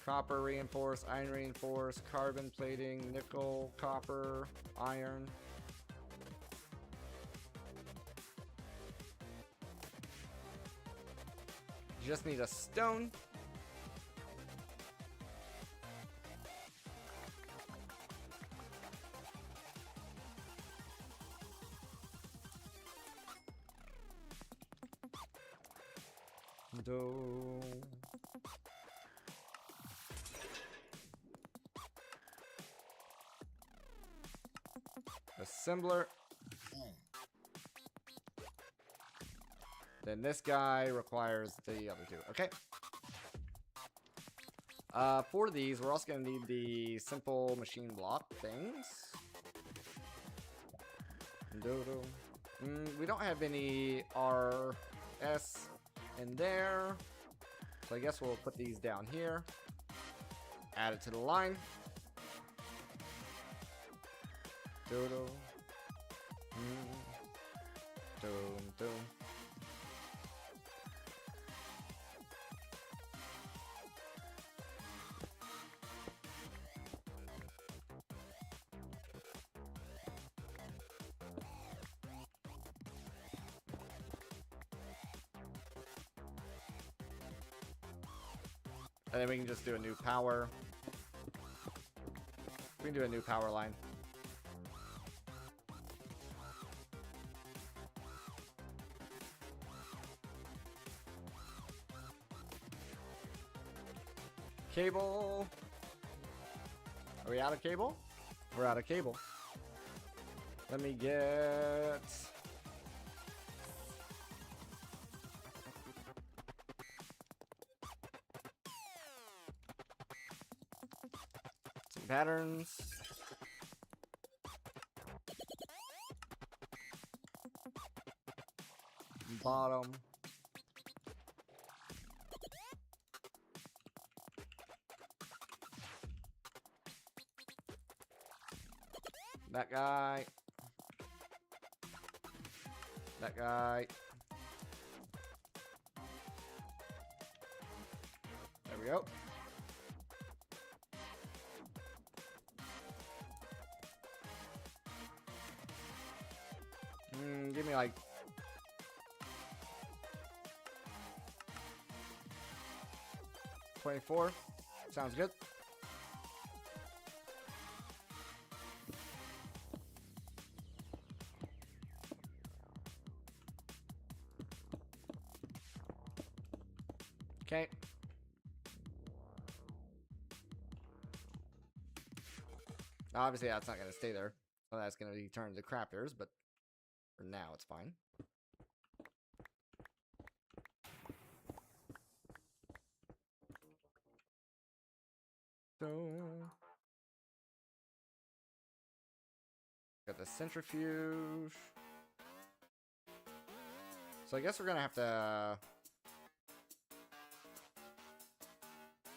Copper reinforced, iron reinforced, carbon plating, nickel, copper, iron. Just need a stone. Do. Assembler. Then this guy requires the other two. Okay. For these, we're also going to need the simple machine block things. We don't have any RS in there. So I guess we'll put these down here. Add it to the line. Doodle. Doom, doom. And then we can just do a new power. We can do a new power line. Cable. Are we out of cable? We're out of cable. Let me get... some patterns. Bottom. That guy. That guy. There we go. Give me like 24. Sounds good. Okay. Obviously, that's not going to stay there. Well, that's going to be turned to crafters, but for now, it's fine. So, got the centrifuge. So I guess we're going to have to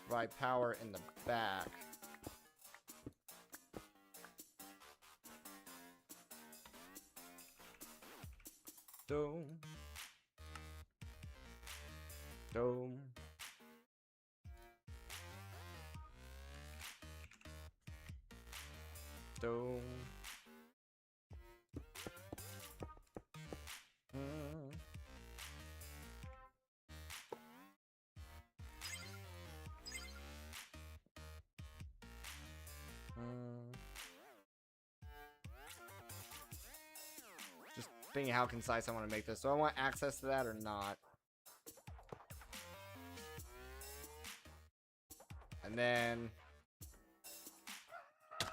provide power in the back. Dome. Dome. Dome. Just thinking how concise I want to make this. Do I want access to that or not? And then I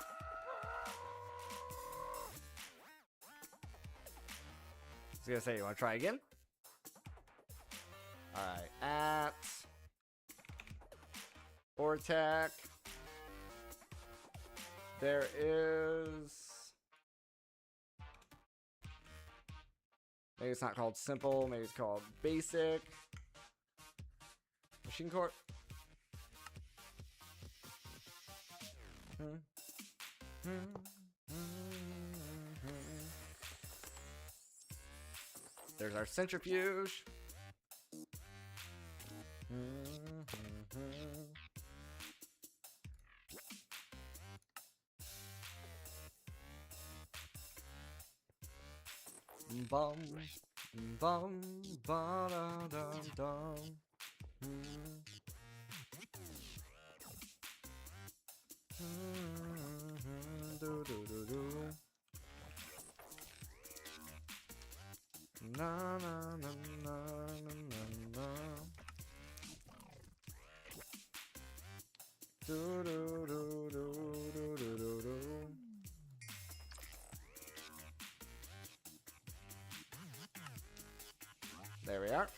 was gonna say, you want to try again? Alright, at Ortec. There is... maybe it's not called simple, maybe it's called basic. Machine Corp. There's our centrifuge. Bum, bum, ba da dum dum. Do do do do. Na na na na na na. Do do do do do do do do. There we are.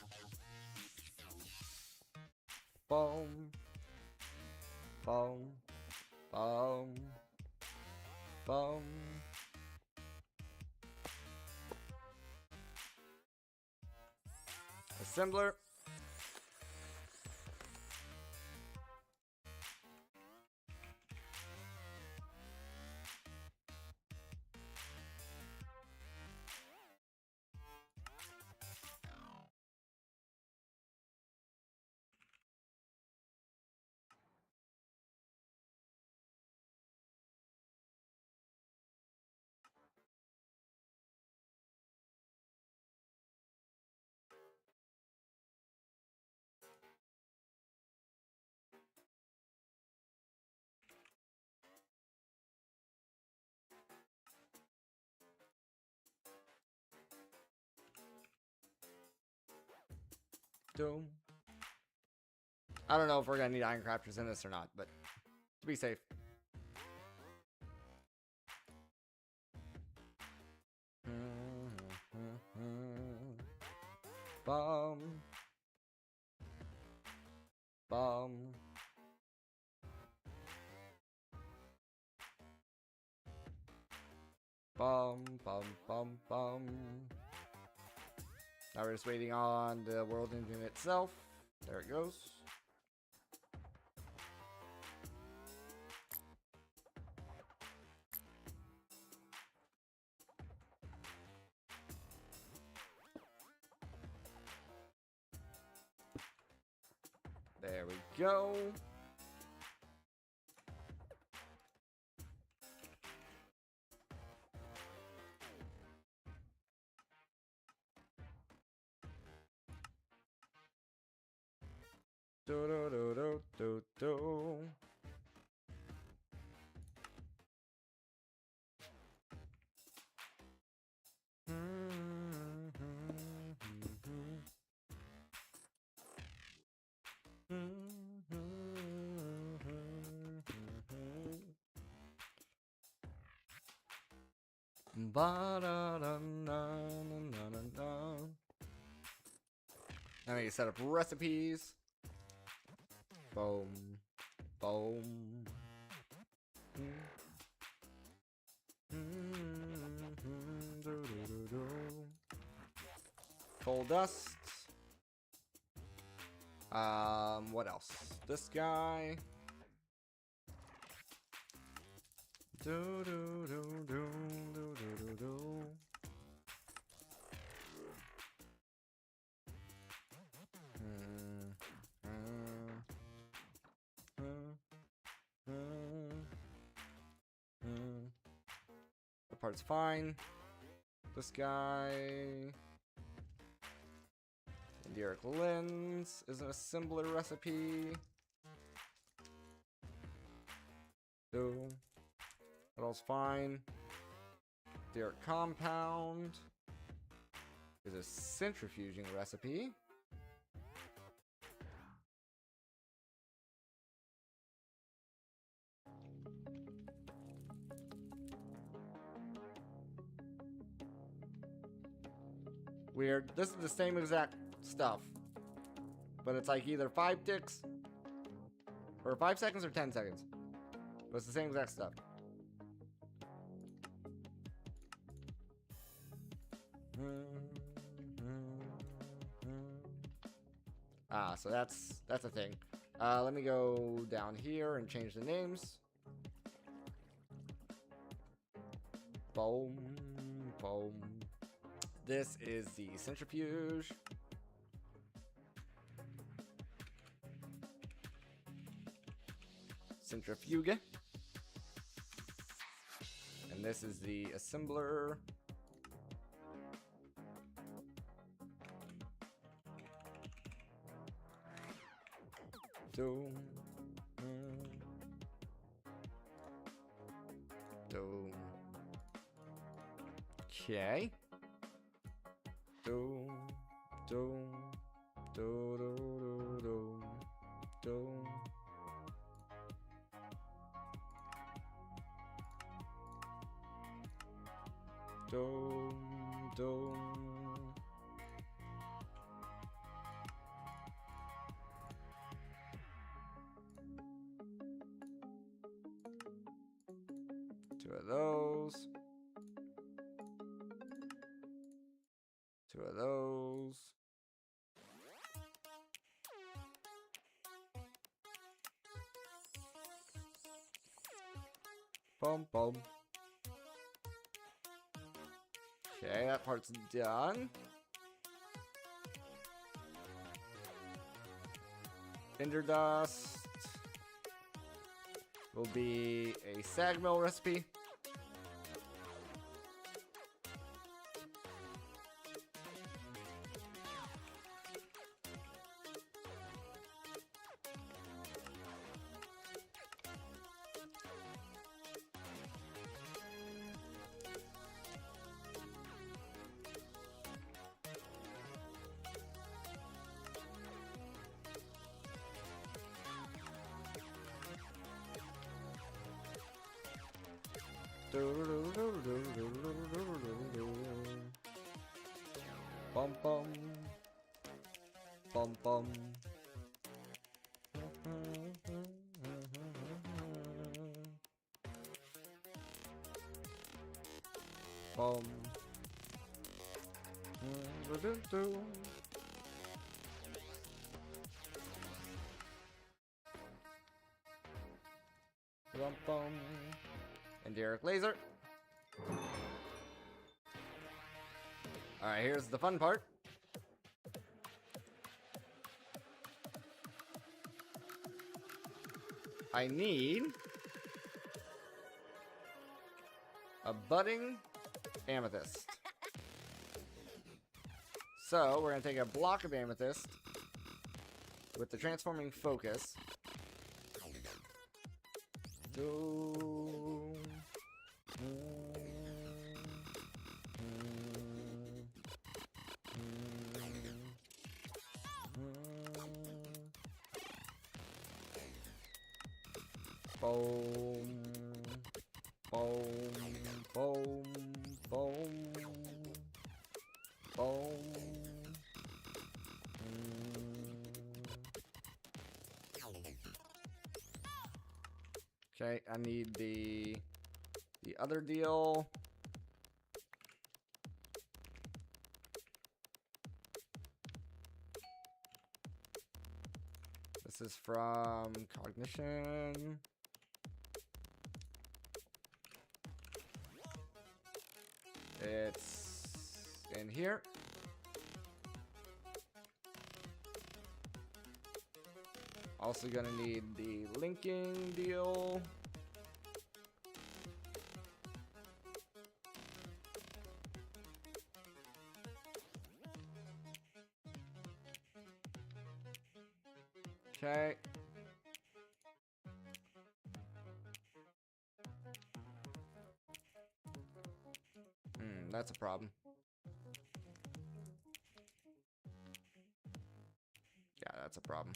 Boom. Boom. Boom. Boom. Assembler. Doom. I don't know if we're gonna need iron crafters in this or not, but to be safe. Bum. Bum. Bum, bum, bum, bum. Now we're just waiting on the world engine itself. There it goes. There we go. Do do do do do do. Now we can set up recipes. Boom. Boom. Coal dust. What else? This guy. Do do do do do do do. The part's fine. This guy. Indiric lens is an assembler recipe. So that all's fine. Indiric compound is a centrifuging recipe. Weird. This is the same exact stuff, but it's like either 5 ticks or 5 seconds or 10 seconds, but it's the same exact stuff. So that's a thing. Let me go down here and change the names. Boom, boom. This is the centrifuge. Centrifuge. And this is the assembler. Doom. Doom. Okay. Doom. Doom. Doom. Doom. Doom. Doom. Doom. Doom. Two of those. Two of those. Boom, boom. Okay, that part's done. Ender dust will be a sag mill recipe. Bum bum. Bum bum. Bum. Bum bum. And Derek Laser. Alright, here's the fun part. I need a budding amethyst. So, we're going to take a block of amethyst with the transforming focus. Boom, boom, boom, boom, boom. Okay, I need the other deal. This is from Cognition. It's in here. Also gonna need the linking deal. Okay. That's a problem. Yeah, that's a problem.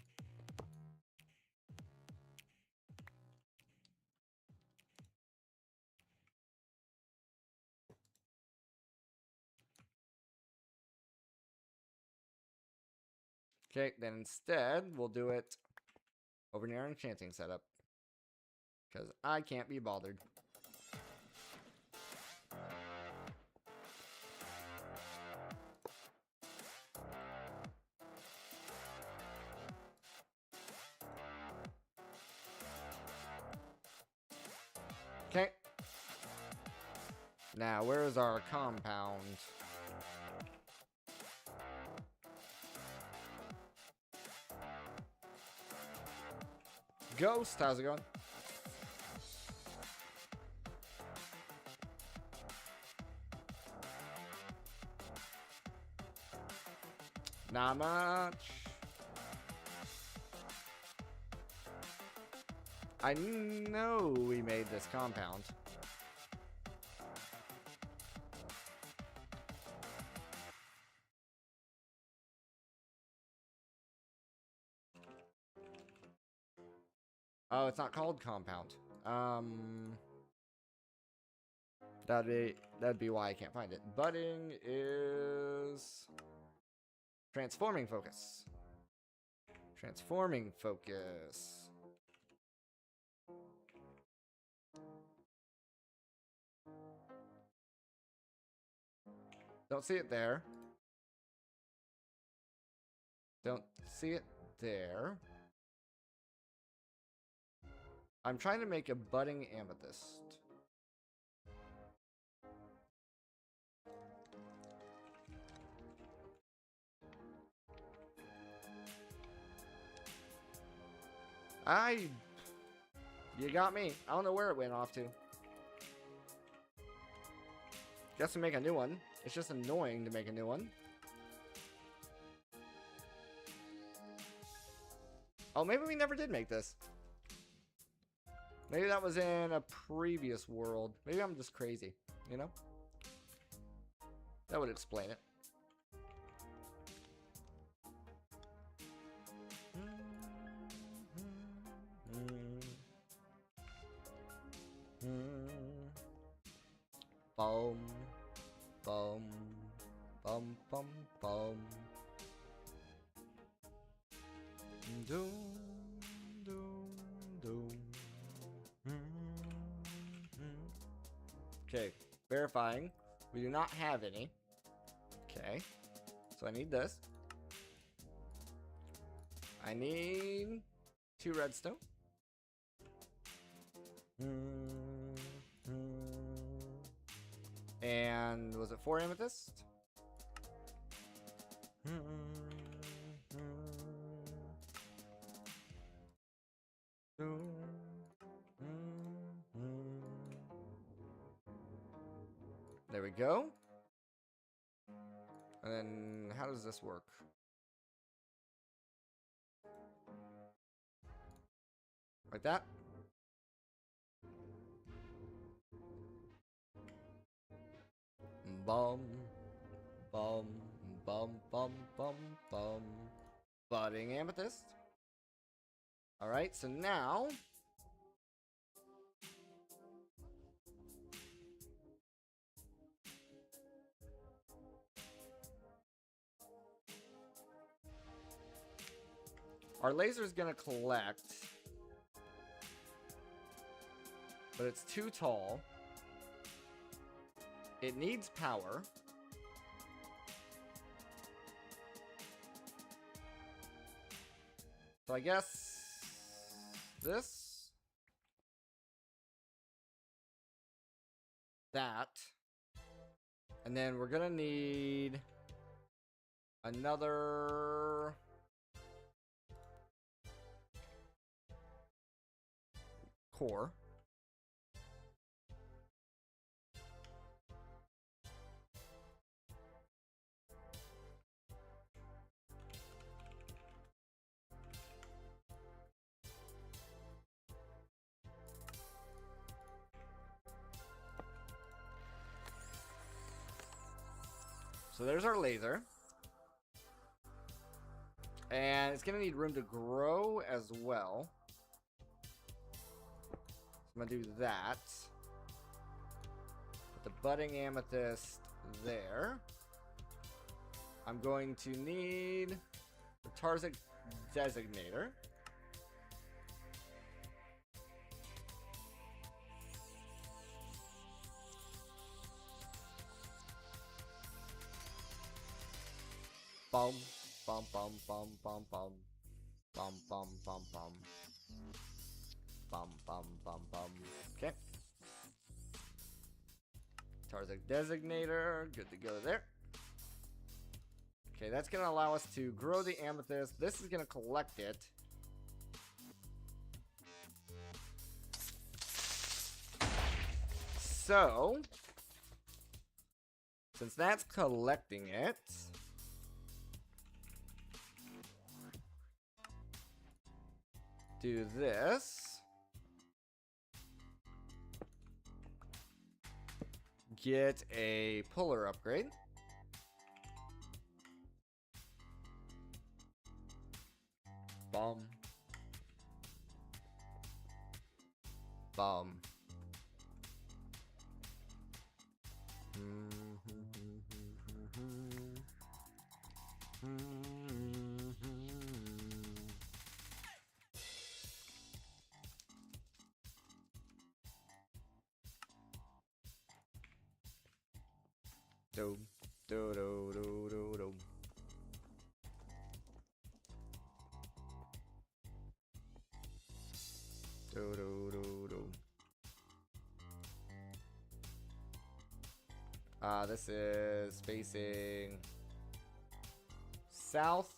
Okay, then instead, we'll do it over near our enchanting setup. Because I can't be bothered. Okay. Now, where is our compound? Ghost, how's it going? Not much. I know we made this compound. Oh, it's not called compound. That'd be why I can't find it. Budding is transforming focus. Transforming focus. Don't see it there. Don't see it there. I'm trying to make a budding amethyst. You got me. I don't know where it went off to. Guess to make a new one. It's just annoying to make a new one. Oh, maybe we never did make this. Maybe that was in a previous world. Maybe I'm just crazy, you know? That would explain it. Bum, bum, bum, bum, bum. Doom, doom, doom. Okay, verifying. We do not have any. Okay, so I need this. I need 2 redstone. And was it 4 amethyst? There we go. And then how does this work? Like that? Bum, bum, bum, bum, bum, bum. Budding amethyst. Alright, so now our laser is gonna collect, but it's too tall. It needs power. So I guess this, that, and then we're gonna need another core. So there's our laser. And it's going to need room to grow as well. So I'm going to do that. Put the budding amethyst there. I'm going to need the Tarsic designator. Bum, bum, bum, bum, bum, bum. Bum, bum, bum, bum. Bum, bum, bum, bum. Okay. Tarsic designator. Good to go there. Okay, that's going to allow us to grow the amethyst. This is going to collect it. So, since that's collecting it, do this. Get a puller upgrade. Bum. Bum. Do do do do do do. Do do do do. This is facing south.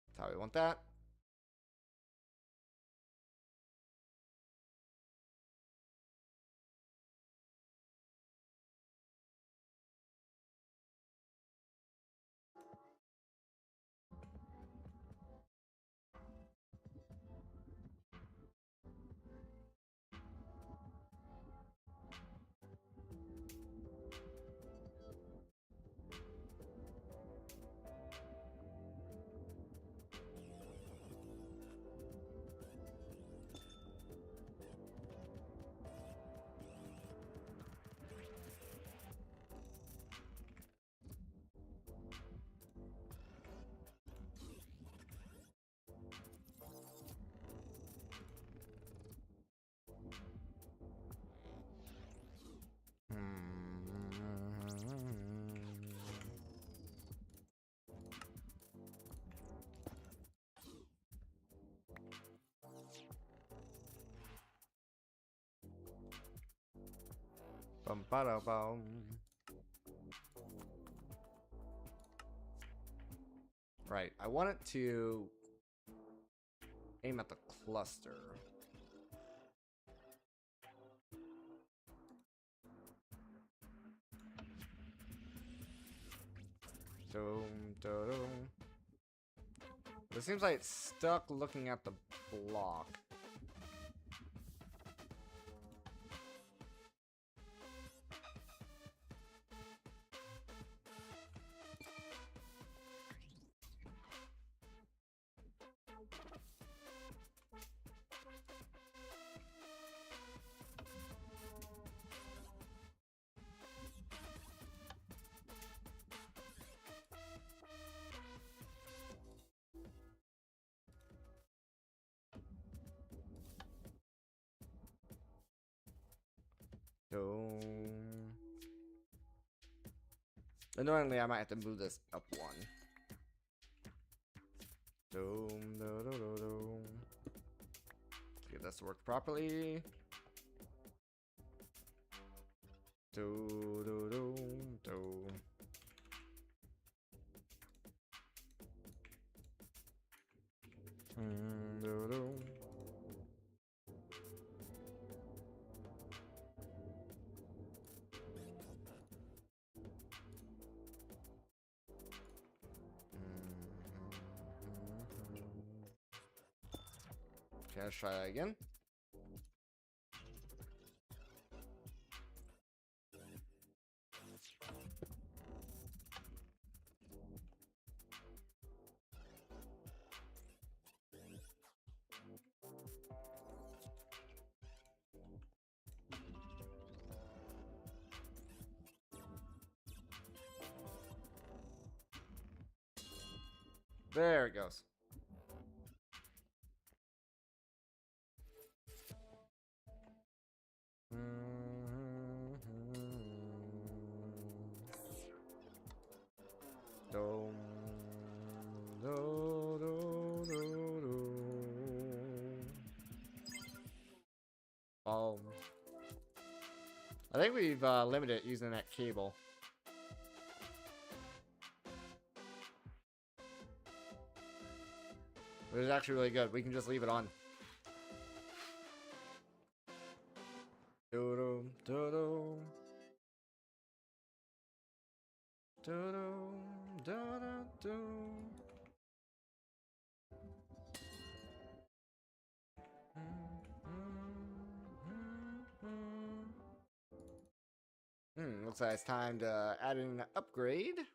That's how we want that. Bum ba da bum. Right, I want it to aim at the cluster. Dum, dum. It seems like it's stuck looking at the block. Dum. Annoyingly, I might have to move this up one. Dum, dum, dum, dum, dum. Get this to work properly. Do, do, do, do. Do, do. Okay, let's try that again. There it goes. Dum, do, do, do, do. I think we've limited it using that cable. But it's actually really good. We can just leave it on. Do do do do. Do do do do do. Looks like it's time to add in an upgrade.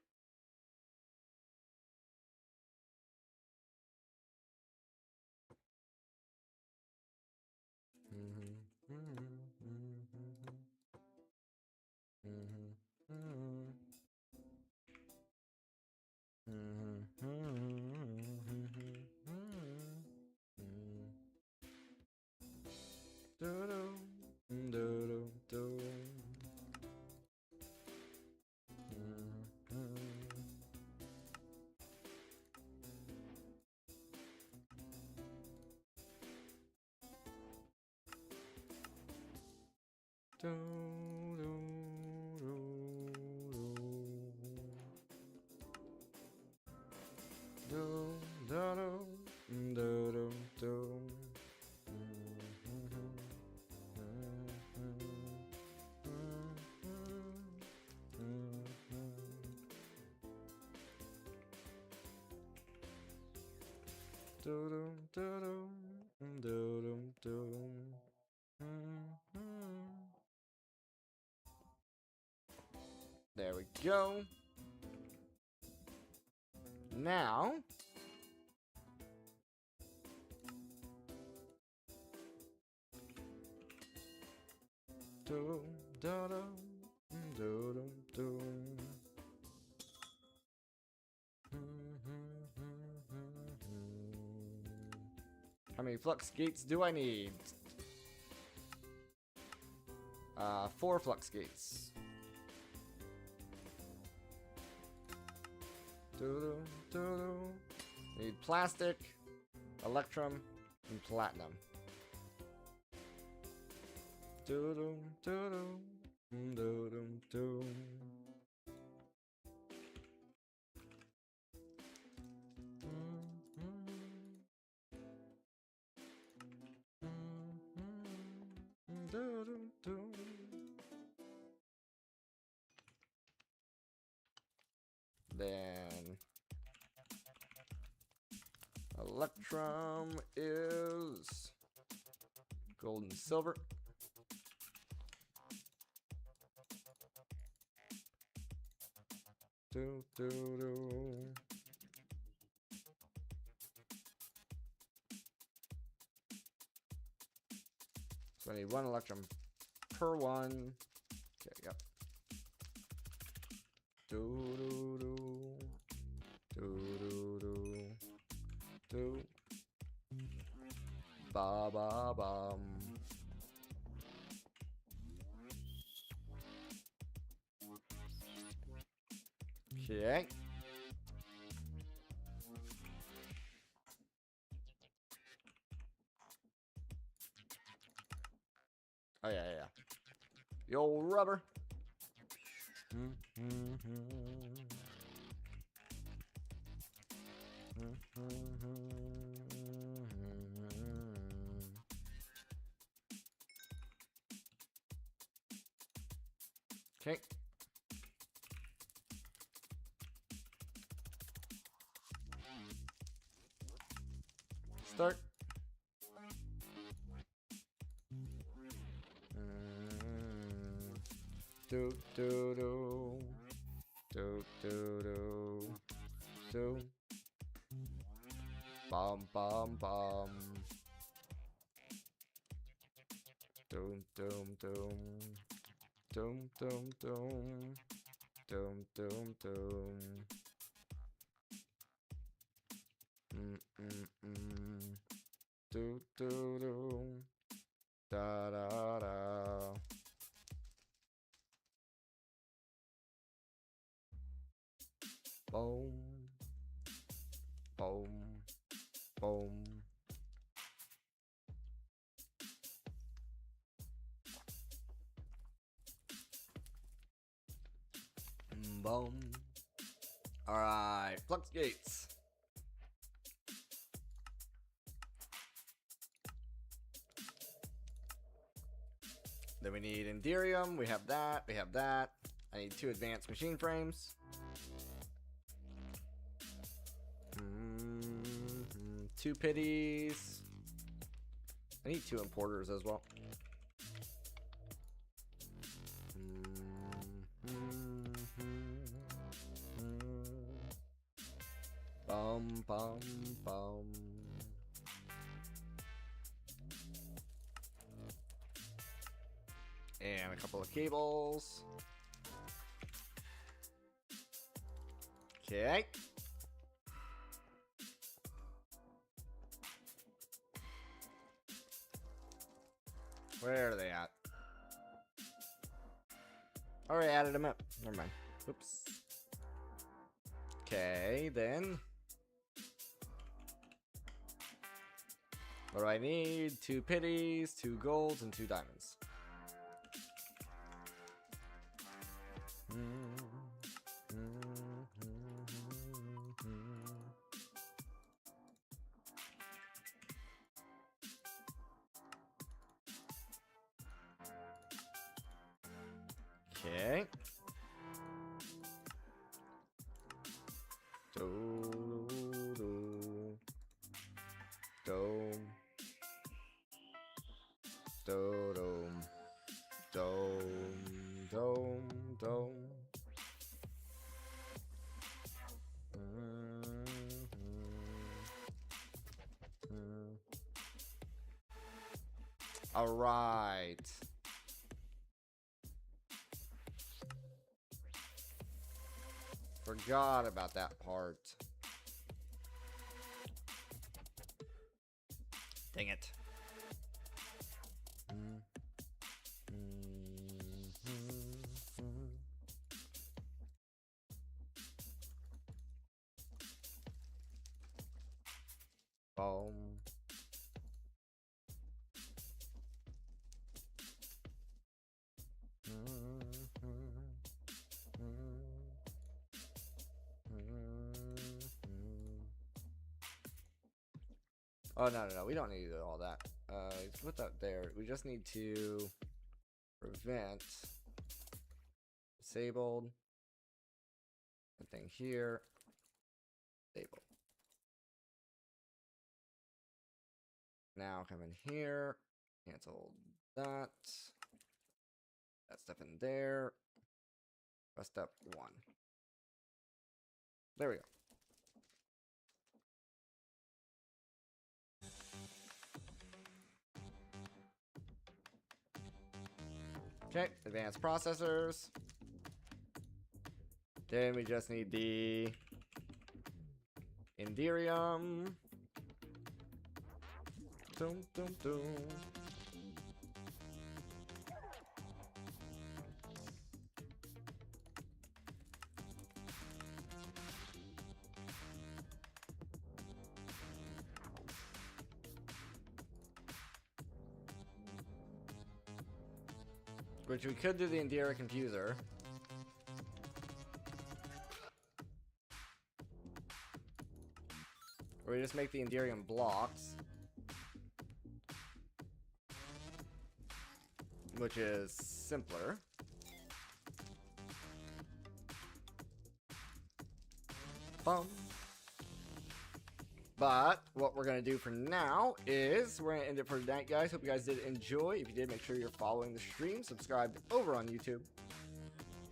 There we go. Now, how many flux gates do I need? 4 flux gates. Need plastic, electrum, and platinum. Then Electrum is gold and silver. So I need one Electrum per one. Okay, yep. Ba ba bum. Okay. Oh yeah, yeah. The old rubber. Okay. Start. Do do do do do do do. Bum bum bum. Doom doom doom. Doom doom doom. Doom doom doom. Do do do. Da da da. Boom. Boom. Boom. Boom. All right, flux gates. Then we need Enderium. We have that. We have that. I need 2 advanced machine frames. 2 pities. I need 2 importers as well. Bum bum bum. And a couple of cables. Okay. Where are they at? Already added them up. Never mind. Oops. Okay, then. What do I need? 2 pities, 2 golds, and 2 diamonds. Okay. All right. Forgot about that part. Dang it. Boom. Oh, no. We don't need to do all that. Put that there. We just need to prevent disabled. The thing here. Disabled. Now come in here. Cancel that. That stuff in there. Step 1. There we go. Okay, advanced processors. Then we just need the Indirium. Dum dum dum. Which we could do the Indira Confuser. Or we just make the Indirium blocks. Which is simpler. Bum. But what we're going to do for now is we're going to end it for tonight, guys. Hope you guys did enjoy. If you did, make sure you're following the stream. Subscribe over on YouTube.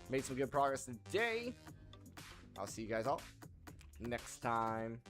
Made some good progress today. I'll see you guys all next time.